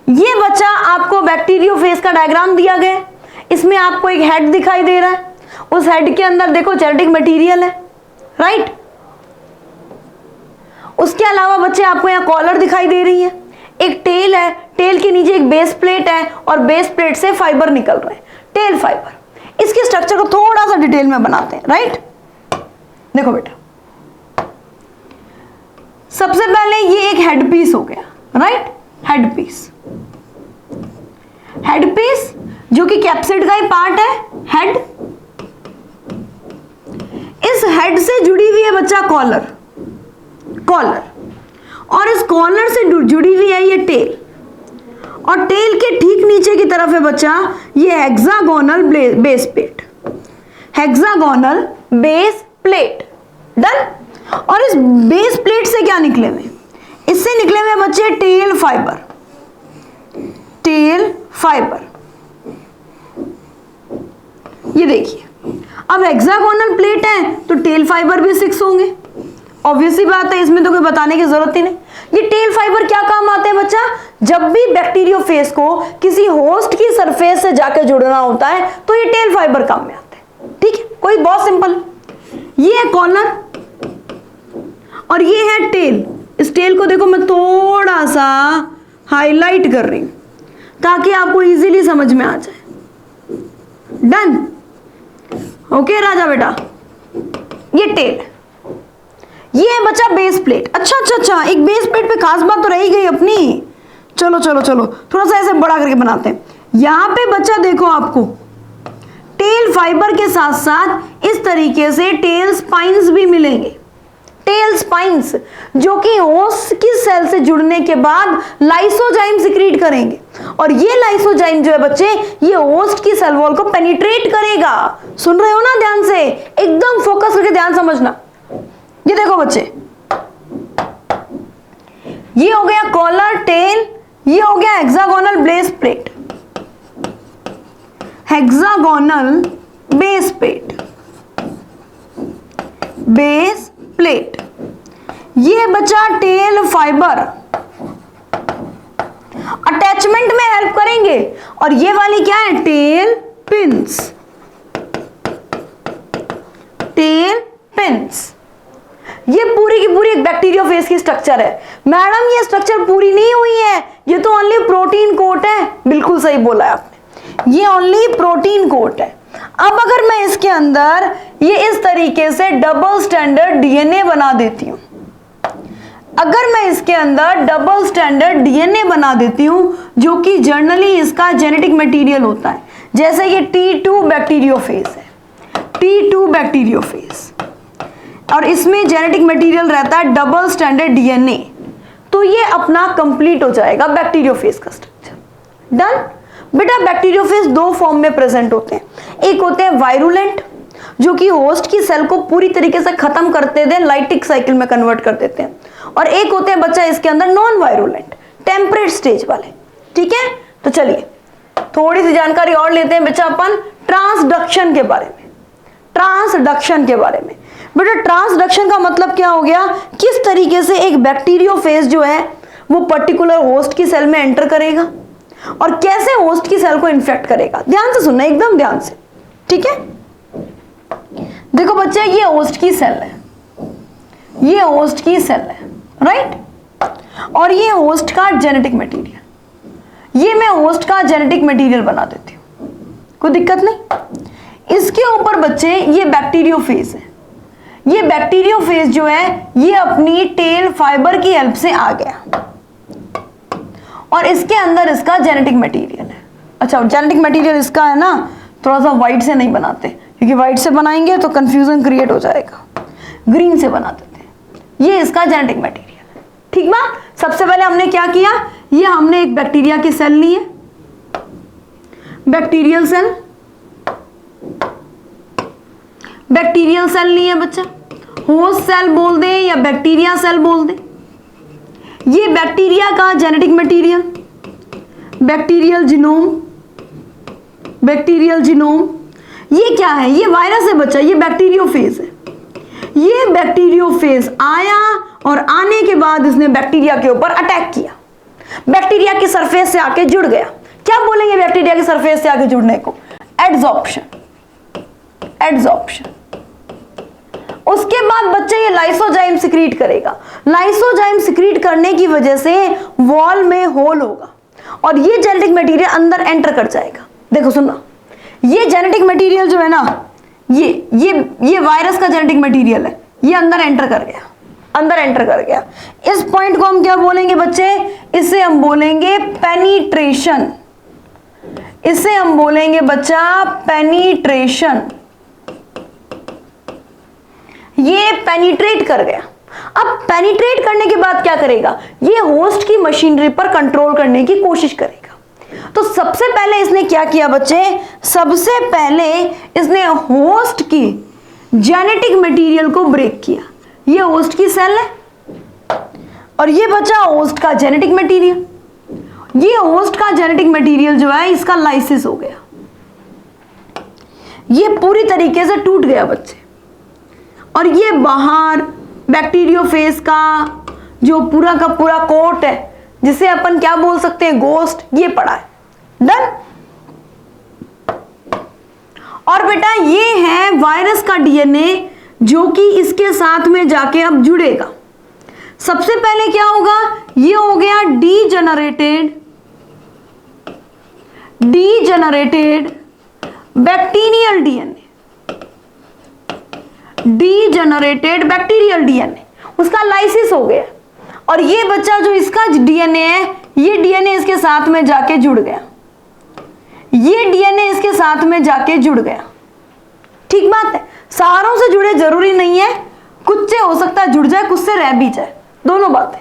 ये बच्चा आपको बैक्टीरियोफेज का डायग्राम दिया गया, इसमें आपको एक हेड दिखाई दे रहा है, उस हेड के अंदर देखो जेनेटिक मटेरियल है, राइट। उसके अलावा बच्चे आपको यहाँ कॉलर दिखाई दे रही है, एक टेल है, टेल के नीचे एक बेस प्लेट है, और बेस प्लेट से फाइबर निकल रहे हैं, टेल फाइबर। इसके स्ट्रक्चर को थोड़ा सा डिटेल में बनाते हैं, राइट। देखो बेटा, सबसे पहले ये एक हेड पीस हो गया, right, head piece, head piece जो कि कैप्सिड का ही पार्ट है, हेड। इस हेड से जुड़ी हुई है बच्चा कॉलर, कॉलर, और इस कॉलर से जुड़ी हुई है ये टेल, और टेल के ठीक नीचे की तरफ है बच्चा ये hexagonal base plate, hexagonal base plate. Done. और इस बेस प्लेट से क्या निकले हुए, इससे निकले हुए बच्चे टेल फाइबर, टेल फाइबर। ये देखिए, अब हेक्सागोनल प्लेट है तो टेल फाइबर भी 6 होंगे, ऑब्वियसली बात है, इसमें तो कोई बताने की जरूरत ही नहीं। ये टेल फाइबर क्या काम आते हैं बच्चा, जब भी बैक्टीरियोफेज को किसी होस्ट की सरफेस से जाकर जुड़ना होता है तो ये टेल फाइबर काम में आते हैं, ठीक है, कोई बहुत सिंपल। ये है कॉलर और ये है टेल। इस टेल को देखो मैं थोड़ा सा हाईलाइट कर रही हूं ताकि आपको इजीली समझ में आ जाए। डन। ओके राजा बेटा, ये टेल, ये है बच्चा बेस प्लेट। अच्छा, एक बेस प्लेट पे खास बात तो रही गई अपनी। चलो थोड़ा सा ऐसे बड़ा करके बनाते हैं। यहां पे बच्चा देखो, आपको टेल फाइबर के साथ साथ इस तरीके से टेल स्पाइन्स भी मिलेंगे, टेल स्पाइन्स जो कि होस्ट की सेल से जुड़ने के बाद लाइसोजाइम सिक्रीट करेंगे, और ये लाइसोजाइम जो है बच्चे ये होस्ट की सेल वॉल को पेनिट्रेट करेगा। सुन रहे हो ना, ध्यान से एकदम फोकस करके ध्यान समझना। ये देखो बच्चे, ये हो गया कॉलर, टेल, ये हो गया hexagonal base plate, hexagonal base plate, base plate. ये बचा टेल फाइबर, अटैचमेंट में हेल्प करेंगे, और ये वाली क्या है, टेल पिन्स, टेल पिन्स। ये पूरी की पूरी एक बैक्टीरियोफेज की स्ट्रक्चर है। मैडम ये स्ट्रक्चर पूरी नहीं हुई है, ये तो ओनली प्रोटीन कोट है। बिल्कुल सही बोला है आपने, ये ओनली प्रोटीन कोट है। अब अगर मैं इसके अंदर ये इस तरीके से डबल स्टैंडर्ड डीएनए बना देती हूं, अगर मैं इसके अंदर डबल स्टैंडर्ड डीएनए बना देती हूं जो कि जनरली इसका जेनेटिक मटेरियल होता है, जैसे ये T2 बैक्टीरियोफेज है, T2 बैक्टीरियोफेज, और इसमें जेनेटिक मटेरियल रहता है डबल स्टैंडर्ड डीएनए, तो ये अपना कंप्लीट हो जाएगा बैक्टीरियोफेज का स्ट्रक्चर। डन। बेटा बैक्टीरियोफेज दो फॉर्म में प्रेजेंट होते हैं, एक होते हैं वायरुलेंट जो कि होस्ट की सेल को पूरी तरीके से खत्म करते दें, लाइटिक साइकिल में कन्वर्ट कर देते हैं, और एक होते हैं बच्चा इसके अंदर नॉन वायरुलेंट, टेम्परेट स्टेज वाले। ठीक है, तो चलिए थोड़ी सी जानकारी और लेते हैं बच्चा अपन ट्रांसडक्शन के बारे में। ट्रांसडक्शन के बारे में बेटा, ट्रांसडक्शन का मतलब क्या हो गया, किस तरीके से एक बैक्टीरियोफेज जो है वो पर्टिकुलर होस्ट की सेल में एंटर करेगा और कैसे होस्ट की सेल को इन्फेक्ट करेगा। ध्यान से सुनना, एकदम ध्यान से, ठीक है। देखो बच्चे, ये होस्ट की सेल है, ये होस्ट की सेल है, राइट, और ये होस्ट का जेनेटिक मटेरियल, ये मैं होस्ट का जेनेटिक मटेरियल बना देती हूं, कोई दिक्कत नहीं। इसके ऊपर बच्चे ये बैक्टीरियोफेज है, ये बैक्टीरियोफेज जो है ये अपनी टेल फाइबर की हेल्प से आ गया और इसके अंदर इसका जेनेटिक मटेरियल है। अच्छा, जेनेटिक मटेरियल इसका है ना, थोड़ा सा व्हाइट से नहीं बनाते क्योंकि व्हाइट से बनाएंगे तो कंफ्यूजन क्रिएट हो जाएगा, ग्रीन से बना देते हैं। ये इसका जेनेटिक मटेरियल है, ठीक बात। सबसे पहले हमने क्या किया, ये हमने एक बैक्टीरिया की सेल ली है, बैक्टीरियल सेल, बैक्टीरियल सेल ली है बच्चा, होस्ट सेल बोल दे या बैक्टीरिया सेल बोल दे। ये बैक्टीरिया का genetic material, bacterial genome, bacterial genome. ये क्या है, ये वायरस है बच्चा, ये बैक्टीरियोफेज है। ये बैक्टीरियोफेज आया और आने के बाद इसने बैक्टीरिया के ऊपर अटैक किया, बैक्टीरिया की सरफेस से आके जुड़ गया। क्या बोलेंगे बैक्टीरिया की सरफेस से आके जुड़ने को, एड्सॉर्प्शन, एड्सॉर्प्शन। उसके बाद बच्चे ये लाइसोजाइम सिक्रीट करेगा, लाइसोजाइम सिक्रीट करने की वजह से वॉल में होल होगा और ये जेनेटिक मटेरियल अंदर एंटर कर जाएगा। देखो सुनना, ये जेनेटिक मटेरियल जो है ना, ये वायरस का जेनेटिक मटेरियल है, ये अंदर एंटर कर गया, अंदर एंटर कर गया। इस पॉइंट को हम क्या बोलेंगे बच्चे, इसे हम बोलेंगे पेनिट्रेशन, इसे हम बोलेंगे बच्चा पेनिट्रेशन। ये पेनिट्रेट कर गया। अब पेनिट्रेट करने के बाद क्या करेगा, ये होस्ट की मशीनरी पर कंट्रोल करने की कोशिश करेगा। तो सबसे पहले इसने क्या किया बच्चे, सबसे पहले इसने होस्ट की जेनेटिक मटेरियल को ब्रेक किया। ये होस्ट की सेल है और ये बचा होस्ट का जेनेटिक मटेरियल। ये होस्ट का जेनेटिक मटेरियल जो है इसका लाइसिस हो गया, ये पूरी तरीके से टूट गया बच्चे, और ये बाहर बैक्टीरियोफेज का जो पूरा का पूरा कोट है, जिसे अपन क्या बोल सकते हैं, गोस्ट, ये पड़ा है। डन। और बेटा ये है वायरस का डीएनए जो कि इसके साथ में जाके अब जुड़ेगा। सबसे पहले क्या होगा, ये हो गया degenerated bacterial DNA, degenerated bacterial DNA, उसका लाइसिस हो गया। और ये बच्चा जो इसका डीएनए है, ये डीएनए इसके साथ में जाके जुड़ गया, ये डीएनए इसके साथ में जाके जुड़ गया। ठीक बात है, सारों से जुड़े जरूरी नहीं है, कुछ से हो सकता है जुड़ जाए, कुछ से रह भी जाए, दोनों बातें।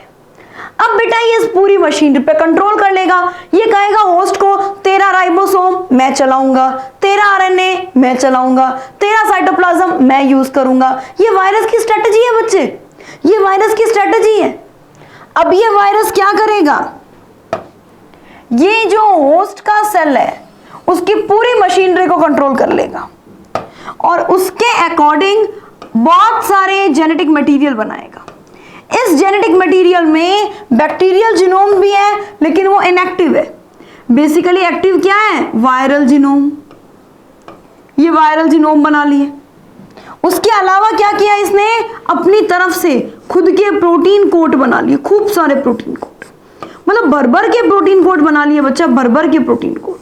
अब बेटा ये इस पूरी मशीनरी पे कंट्रोल कर लेगा। ये कहेगा होस्ट को, तेरा राइबोसोम मैं चलाऊंगा, तेरा आरएनए मैं चलाऊंगा, तेरा साइटोप्लाज्म मैं यूज करूंगा। ये वायरस की स्ट्रेटजी है बच्चे, ये वायरस की स्ट्रेटजी है। अब ये वायरस क्या करेगा, ये जो होस्ट का सेल है उसकी पूरी मशीनरी को कंट्रोल कर लेगा और उसके अकॉर्डिंग बहुत सारे जेनेटिक मटेरियल बनाएगा। इस जेनेटिक मटेरियल में बैक्टीरियल जीनोम भी है, लेकिन वो इनएक्टिव है। बेसिकली एक्टिव क्या है, वायरल जीनोम। ये वायरल जीनोम बना लिए। उसके अलावा क्या किया इसने, अपनी तरफ से खुद के प्रोटीन कोड बना लिए, खूब सारे प्रोटीन कोड, मतलब भर के प्रोटीन कोड बना लिए बच्चा, भर के प्रोटीन कोड।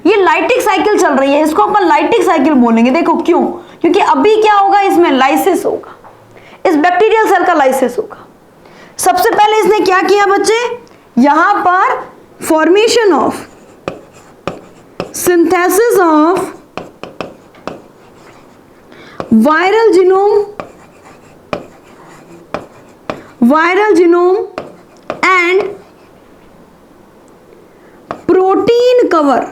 ये लाइटिक साइकिल चल रही है, इसको अपन लाइटिक साइकिल बोलेंगे। देखो क्यों, क्योंकि अभी क्या होगा, इसमें लाइसिस होगा, इस बैक्टीरियल सेल का लाइसिस होगा। सबसे पहले इसने क्या किया बच्चे, यहां पर formation of, synthesis of viral genome and protein cover,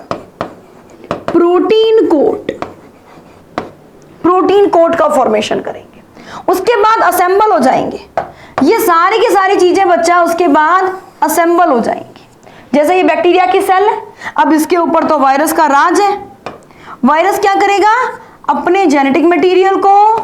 protein coat का फॉर्मेशन करेंगे। उसके बाद असेंबल हो जाएंगे ये सारी की सारी चीजें बच्चा, उसके बाद असेंबल हो जाएंगी। जैसे ये बैक्टीरिया की सेल है, अब इसके ऊपर तो वायरस का राज है। वायरस क्या करेगा, अपने जेनेटिक मटेरियल को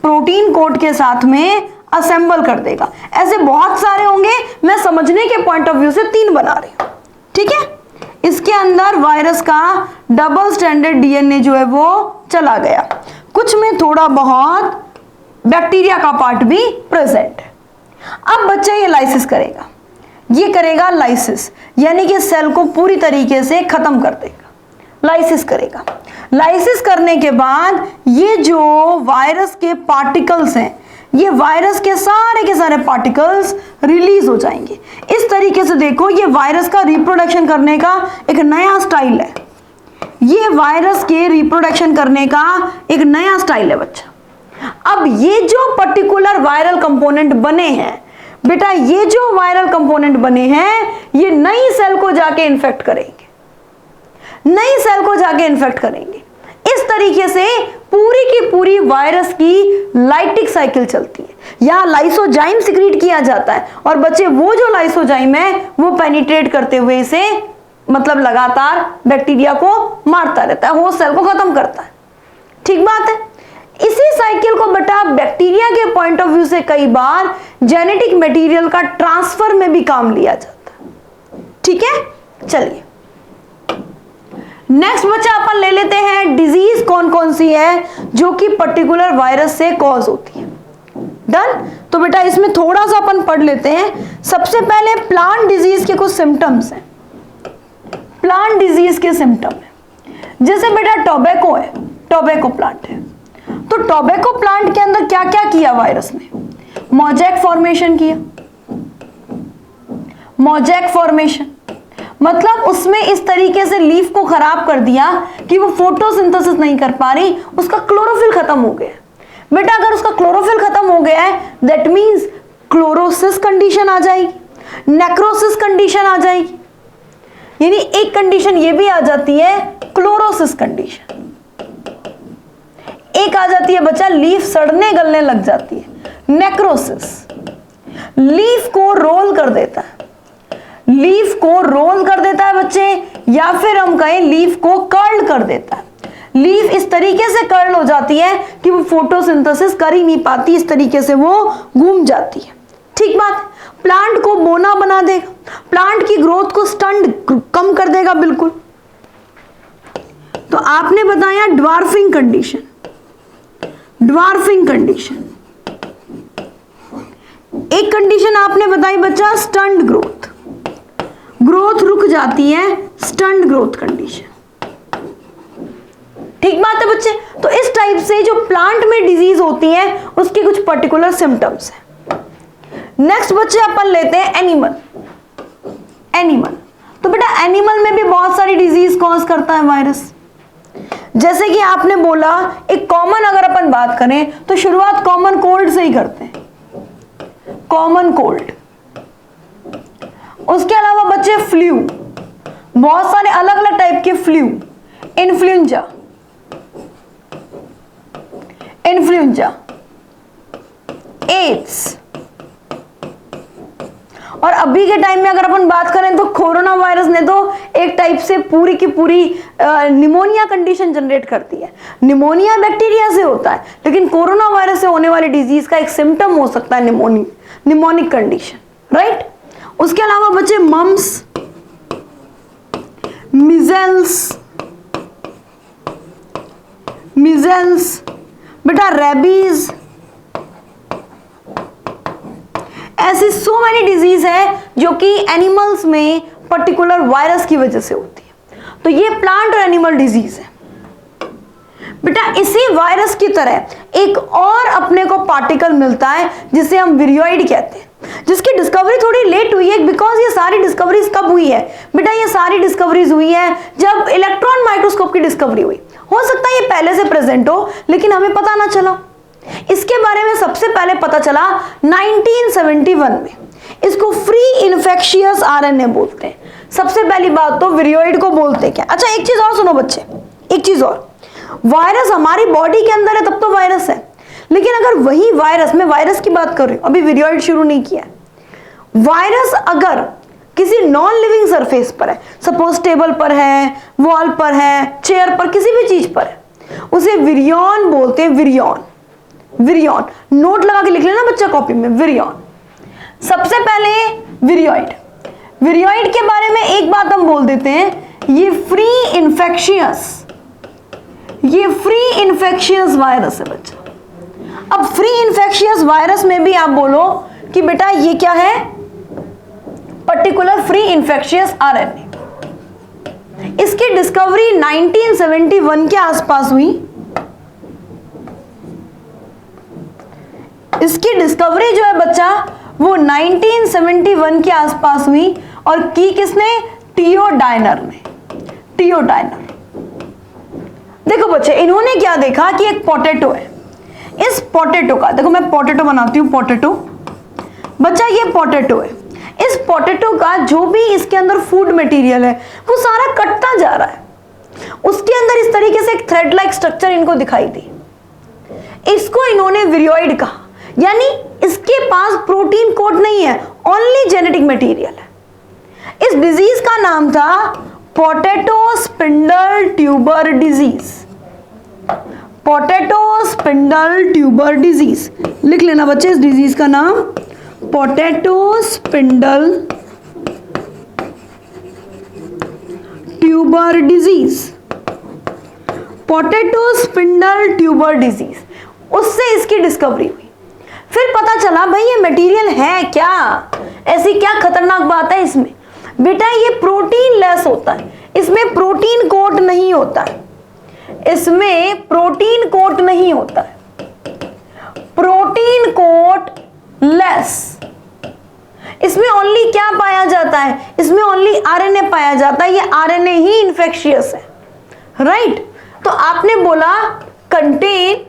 प्रोटीन कोड के साथ में असेंबल कर देगा। ऐसे बहुत सारे होंगे, मैं समझने के पॉइंट ऑफ व्यू से 3 बना रही हूं, ठीक है। इसके अंदर वायरस का डबल स्ट्रैंडेड डीएनए जो है वो चला गया, कुछ में थोड़ा बहुत बैक्टीरिया का पार्ट भी प्रेजेंट है। अब बच्चा ये लाइसिस करेगा, ये करेगा लाइसिस, यानी कि सेल को पूरी तरीके से खत्म कर देगा, लाइसिस करेगा। लाइसिस करने के बाद ये जो वायरस के पार्टिकल्स हैं, ये वायरस के सारे पार्टिकल्स रिलीज हो जाएंगे। इस तरीके से देखो, ये वायरस का रिप्रोडक्शन करने का एक नया स्टाइल है। ये वायरस के रिप्रोडक्शन करने का एक नया स्टाइल है बच्चा। अब ये जो पर्टिकुलर वायरल कंपोनेंट बने हैं बेटा, ये जो वायरल कंपोनेंट बने हैं, ये नई सेल को जाके इन्फेक्ट करेंगे, नई सेल को जाके इन्फेक्ट करेंगे। इस तरीके से पूरी की पूरी वायरस की लाइटिक साइकिल चलती है। यहां लाइसोजाइम सिक्रीट किया जाता है और बच्चे वो जो लाइसोजाइम है वो पेनिट्रेट करते हुए इसे मतलब लगातार बैक्टीरिया को मारता रहता है, होस्ट सेल को खत्म करता है। ठीक बात है। इसी साइकिल को बेटा बैक्टीरिया के पॉइंट ऑफ व्यू से कई बार जेनेटिक मटेरियल का ट्रांसफर में भी काम लिया जाता है। ठीक है, चलिए नेक्स्ट बच्चा अपन ले लेते हैं, डिजीज कौन कौन सी है जो कि पर्टिकुलर वायरस से कॉज होती है। डन। तो बेटा इसमें थोड़ा सा अपन पढ़ लेते हैं। सबसे पहले प्लांट डिजीज के कुछ सिम्टम्स हैं। प्लांट डिजीज के सिम्टम है, जैसे बेटा टोबैको है, टोबैको प्लांट है, तो टोबैको प्लांट के अंदर क्या क्या किया वायरस ने, मोजैक फॉर्मेशन किया। मोजैक फॉर्मेशन मतलब उसमें इस तरीके से लीफ को खराब कर दिया कि वो फोटोसिंथेसिस नहीं कर पा रही, उसका क्लोरोफिल खत्म हो गया। बेटा अगर उसका क्लोरोफिल खत्म हो गया है, दैट मींस क्लोरोसिस कंडीशन आ जाएगी, नेक्रोसिस कंडीशन आ जाएगी, यानी एक कंडीशन ये भी आ जाती है क्लोरोसिस कंडीशन। एक आ जाती है बच्चा लीफ सड़ने गलने लग जाती है, नेक्रोसिस। लीफ को रोल कर देता है, लीफ को रोल कर देता है बच्चे, या फिर हम कहें लीफ को कर्ल कर देता है। लीफ इस तरीके से कर्ल हो जाती है कि वो फोटोसिंथेसिस कर ही नहीं पाती, इस तरीके से वो घूम जाती है। ठीक बात। प्लांट को बोना बना देगा, प्लांट की ग्रोथ को स्टंट कम कर देगा बिल्कुल। तो आपने बताया ड्वार्फिंग कंडीशन, ड्वार्फिंग कंडीशन। एक कंडीशन आपने बताई बच्चा स्टंट ग्रोथ, ग्रोथ रुक जाती है, स्टंट ग्रोथ कंडीशन। ठीक बात है बच्चे। तो इस टाइप से जो प्लांट में डिजीज होती है उसके कुछ पर्टिकुलर सिम्टम्स हैं। नेक्स्ट बच्चे अपन लेते हैं एनिमल। एनिमल, तो बेटा एनिमल में भी बहुत सारी डिजीज कॉज करता है वायरस। जैसे कि आपने बोला एक कॉमन अगर अपन बात करें तो शुरुआत कॉमन कोल्ड से ही करते हैं, कॉमन कोल्ड। उसके अलावा बच्चे फ्लू, बहुत सारे अलग अलग टाइप के फ्लू, इन्फ्लुएंजा, इन्फ्लुएंजा, एड्स, और अभी के टाइम में अगर अपन बात करें तो कोरोना वायरस ने तो एक टाइप से पूरी की पूरी निमोनिया कंडीशन जनरेट करती है। निमोनिया बैक्टीरिया से होता है, लेकिन कोरोना वायरस से होने वाली डिजीज का एक सिम्टम हो सकता है निमोनिक कंडीशन, राइट। उसके अलावा बच्चे मम्स, मिजल्स, बेटा रेबीज, ऐसी सो मेनी डिजीज है जो कि एनिमल्स में पर्टिकुलर वायरस की वजह से होती है। तो ये प्लांट और एनिमल डिजीज है। बेटा इसी वायरस की तरह एक और अपने को पार्टिकल मिलता है जिसे हम विरियोइड कहते हैं, जिसकी डिस्कवरी थोड़ी लेट हुई है, बिकॉज ये सारी डिस्कवरीज कब हुई है बेटा, ये सारी डिस्कवरीज हुई है जब इलेक्ट्रॉन माइक्रोस्कोप की डिस्कवरी हुई। हो सकता है ये पहले से प्रेजेंट हो लेकिन हमें पता ना चला। इसके बारे में सबसे पहले पता चला 1971 में। इसको फ्री इन्फेक्शियस आरएनए बोलते हैं। सबसे पहली बात तो विरियोइड को बोलते क्या। अच्छा एक चीज और सुनो बच्चे, एक चीज और, वायरस हमारी बॉडी के अंदर है तब तो वायरस है, लेकिन अगर वही वायरस, मैं वायरस की बात कर रही हूं, अभी विरियोइड शुरू नहीं किया, वायरस अगर किसी नॉन लिविंग सरफेस पर है, सपोज टेबल पर है, वॉल पर है, चेयर पर, किसी भी चीज पर है, उसे विरियन बोलते हैं। विरियन, विरियन नोट लगा के लिख लेना बच्चा कॉपी में, विरियन। सबसे पहले विरियोइड, विरियोइड के बारे में एक बात हम बोल देते हैं, ये फ्री इन्फेक्शियस वायरस है बच्चा। अब फ्री इन्फेक्शियस वायरस में भी आप बोलो कि बेटा ये क्या है, पर्टिकुलर फ्री इन्फेक्शियस आरएनए। इसकी डिस्कवरी 1971 के आसपास हुई। इसकी डिस्कवरी जो है बच्चा वो 1971 के आसपास हुई और की किसने, टीओ डायनर ने, टीओ डायनर। देखो बच्चे, इन्होंने क्या देखा कि एक पोटैटो है, इस पोटैटो का, देखो मैं पोटैटो बनाती हूं, पोटैटो बच्चा, ये पोटैटो है, इस पोटैटो का जो भी इसके अंदर फूड मटेरियल है वो सारा कटता जा रहा है, उसके अंदर इस तरीके से एक थ्रेड लाइक स्ट्रक्चर इनको दिखाई दी, इसको इन्होंने विरियोइड कहा, यानी इसके पास प्रोटीन कोट नहीं है, ओनली जेनेटिक मटेरियल है। इस डिजीज का नाम था potato spindle tuber disease, potato spindle tuber disease. लिख लेना बच्चे इस डिजीज का नाम, potato spindle tuber disease, potato spindle tuber disease. उससे इसकी डिस्कवरी हुई। फिर पता चला भाई ये मटेरियल है क्या, ऐसी क्या खतरनाक बात है इसमें, बेटा ये प्रोटीन लेस होता है, इसमें प्रोटीन कोट नहीं होता है, इसमें प्रोटीन कोट नहीं होता है, प्रोटीन कोट लेस। इसमें ओनली क्या पाया जाता है, इसमें ओनली आरएनए पाया जाता है, ये आरएनए ही इन्फेक्शियस है, राइट। तो आपने बोला कंटेन।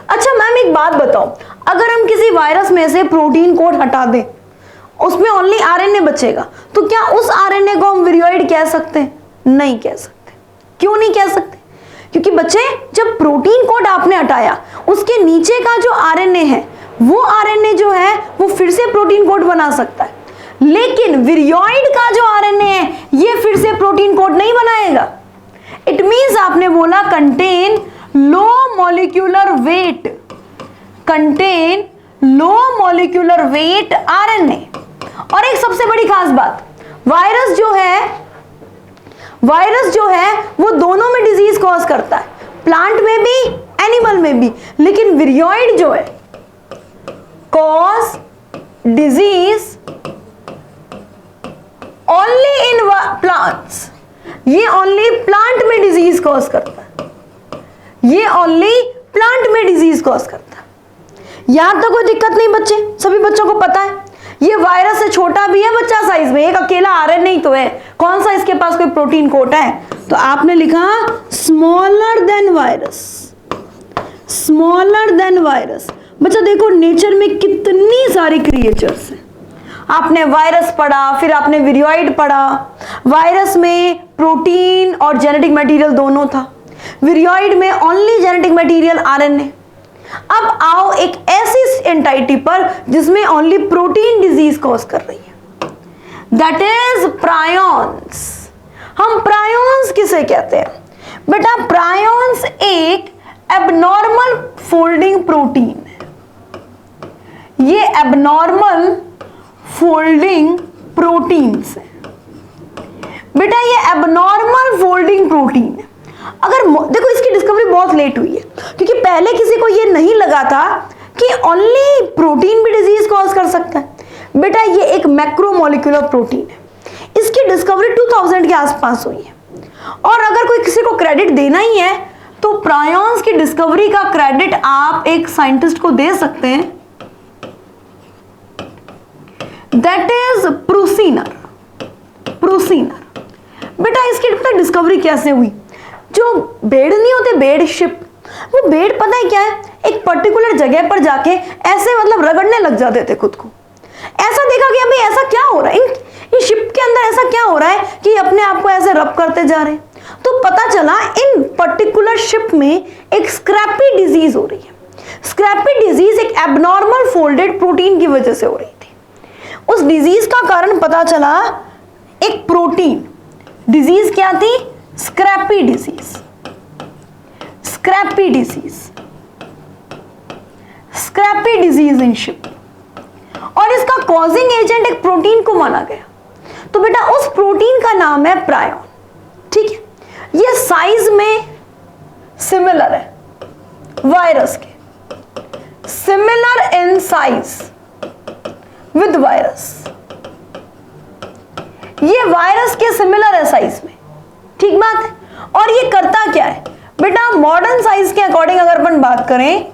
अच्छा मैम एक बात बताओ, अगर हम किसी वायरस में से प्रोटीन कोड हटा दें, उसमें ओनली आरएनए बचेगा, तो क्या उस आरएनए को हम विरियोइड कह सकते हैं? नहीं कह सकते। क्यों नहीं कह सकते? क्योंकि बच्चे जब प्रोटीन कोड आपने हटाया, उसके नीचे का जो आरएनए है, वो आरएनए जो है वो फिर से प्रोटीन कोड बना सकता है, लेकिन विरियोइड का जो आरएनए है ये फिर से प्रोटीन कोड नहीं बनाएगा। इट मींस आपने बोला contain low molecular weight, contain low molecular weight RNA. और एक सबसे बड़ी खास बात, वायरस जो है वो दोनों में डिजीज कॉज करता है, प्लांट में भी एनिमल में भी, लेकिन विरियोइड जो है cause disease only in plants, ये ओनली प्लांट में डिजीज कॉज करता है, ये ओनली प्लांट में डिजीज कॉज करता है। यहां तो कोई दिक्कत नहीं बच्चे, सभी बच्चों को पता है ये वायरस से छोटा भी है बच्चा साइज में, एक अकेला आरएनए ही तो है, कौन सा इसके पास कोई प्रोटीन कोट है? तो आपने लिखा smaller than virus, smaller than virus. बच्चा देखो नेचर में कितनी सारी क्रिएचर्स हैं, आपने वायरस पढ़ा, फिर आपने विरियोइड पढ़ा। वायरस में प्रोटीन और जेनेटिक मटेरियल दोनों था, विरियोइड में ओनली जेनेटिक मटेरियल आरएनए। अब आओ एक ऐसी एंटाइटी पर जिसमें ओनली प्रोटीन डिजीज कॉज कर रही है, दैट इज प्रायोन्स। हम प्रायोन्स किसे कहते हैं बेटा? प्रायोन्स एक एबनॉर्मल फोल्डिंग प्रोटीन है, ये एबनॉर्मल फोल्डिंग प्रोटीन्स है बेटा, ये एबनॉर्मल फोल्डिंग प्रोटीन है। अगर देखो इसकी डिस्कवरी बहुत लेट हुई है, क्योंकि पहले किसी को ये नहीं लगा था कि ओनली प्रोटीन भी डिजीज कॉज कर सकता है। बेटा ये एक मैक्रोमोलिकुलर प्रोटीन है, इसकी डिस्कवरी 2000 के आसपास हुई है। और अगर कोई किसी को क्रेडिट देना ही है तो प्रायोन्स की डिस्कवरी का क्रेडिट आप एक साइंटिस्ट को दे सकते हैं, दैट इज प्रूसिनर। प्रूसिनर बेटा इसकी डिस्कवरी कैसे हुई? जो बेड नहीं होते, बेड शिप, वो बेड पता है क्या है, एक पर्टिकुलर जगह पर जाके ऐसे मतलब रगड़ने लग जाते थे खुद को। ऐसा देखा कि अभी ऐसा क्या हो रहा है इन शिप के अंदर, ऐसा क्या हो रहा है कि अपने आप को ऐसे रब करते जा रहे हैं। तो पता चला इन पर्टिकुलर शिप में एक स्क्रैपी डिजीज हो रही है। स्क्रैपी डिजीज एक एबनॉर्मल फोल्डेड प्रोटीन की वजह से हो रही थी। उस डिजीज का कारण पता चला एक प्रोटीन। डिजीज क्या थी? Scrapie disease. Scrapie disease, scrapie disease in sheep, और इसका कॉजिंग एजेंट एक प्रोटीन को माना गया। तो बेटा उस प्रोटीन का नाम है प्रायोन। ठीक है, ये साइज में सिमिलर है वायरस के, similar in size with virus. ये वायरस के सिमिलर है साइज में, ठीक बात है। और ये करता क्या है बेटा? मॉडर्न साइंस के अकॉर्डिंग अगर अपन बात करें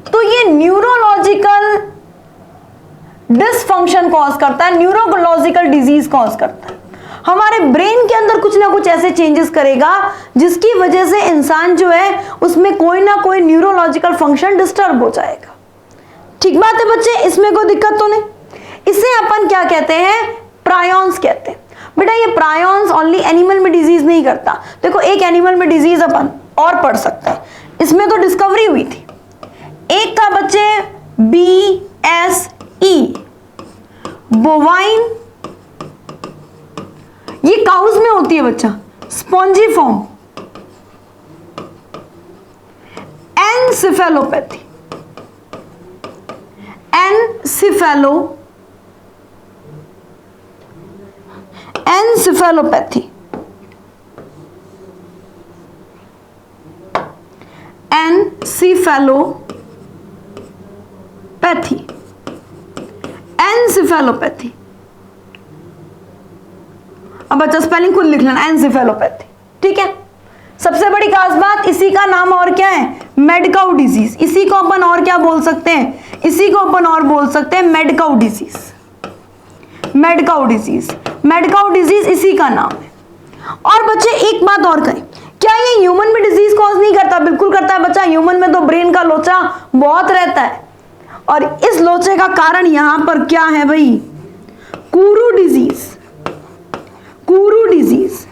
तो ये न्यूरोलॉजिकल डिसफंक्शन कॉज करता है, न्यूरोलॉजिकल डिजीज कॉज करता है। हमारे ब्रेन के अंदर कुछ ना कुछ ऐसे चेंजेस करेगा जिसकी वजह से इंसान जो है उसमें कोई ना कोई न्यूरोलॉजिकल फंक्शन डिस्टर्ब हो जाएगा। ठीक बात है बच्चे, इसमें कोई दिक्कत तो नहीं। इसे अपन क्या कहते हैं? प्रायोन्स कहते हैं। बेटा ये प्रायोन्स ओनली एनिमल में डिजीज नहीं करता। देखो एक एनिमल में डिजीज अपन और पढ़ सकते हैं, इसमें तो डिस्कवरी हुई थी। एक था बच्चे BSE, बोवाइन, ये काउस में होती है बच्चा, स्पॉन्जीफॉर्म। एनसिफेलोपैथी, एनसिफेलोपैथी, एनसिफेलोपैथी। अब बच्चा स्पेलिंग खुद लिख लेना, एनसिफेलोपैथी। ठीक है, सबसे बड़ी खास बात, इसी का नाम और क्या है? Mad cow disease. इसी को अपन और क्या बोल सकते हैं? इसी को अपन और बोल सकते हैं mad cow disease. Mad cow disease, mad cow disease इसी का नाम है। और बच्चे एक बात और करें, क्या ये ह्यूमन में डिजीज कॉज नहीं करता? बिल्कुल करता है बच्चा। ह्यूमन में तो ब्रेन का लोचा बहुत रहता है, और इस लोचे का कारण यहां पर क्या है भाई? कुरू डिजीज। कुरू डिजीज,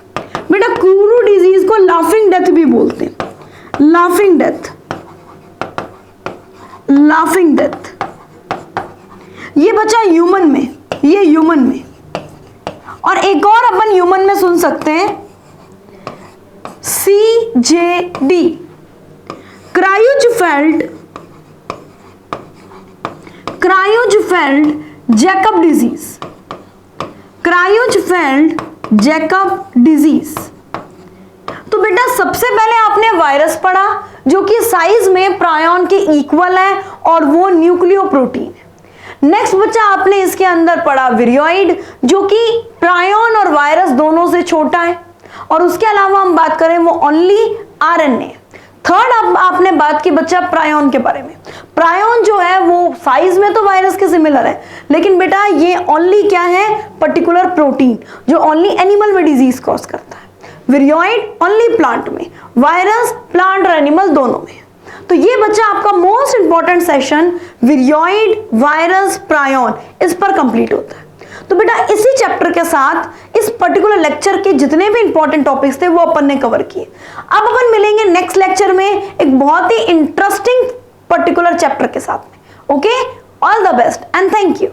बेटा कुरू डिजीज को लाफिंग डेथ भी बोलते हैं। Laughing death, laughing death. ये बच्चा ह्यूमन में, ये ह्यूमन में। और एक और अपन ह्यूमन में सुन सकते हैं, CJD, Creutzfeldt Jakob disease. Creutzfeldt Jakob disease. तो बेटा सबसे पहले आपने वायरस पढ़ा जो कि साइज में प्रायोन के इक्वल है और वो न्यूक्लियोप्रोटीन है। नेक्स्ट बच्चा आपने इसके अंदर पढ़ा विरियोइड जो कि प्रायोन और वायरस दोनों से छोटा है, और उसके अलावा हम बात करें वो ओनली RNA। थर्ड अब आपने बात की बच्चा प्रायोन के बारे में। प्रायोन जो है वो साइज में तो वायरस के सिमिलर है, लेकिन बेटा ये ओनली क्या है? पर्टिकुलर प्रोटीन जो ओनली एनिमल में डिजीज कॉज करता है। विरियोइड ओनली प्लांट में, वायरस प्लांट और एनिमल दोनों में। तो ये बच्चा आपका most important session viroid, virus, prion, इस पर कंप्लीट होता है। तो बेटा इसी चैप्टर के साथ इस पर्टिकुलर लेक्चर के जितने भी इंपॉर्टेंट टॉपिक्स थे वो अपन ने कवर किए। अब अपन मिलेंगे नेक्स्ट लेक्चर में एक बहुत ही इंटरेस्टिंग पर्टिकुलर चैप्टर के साथ में। Okay, all the best and thank you.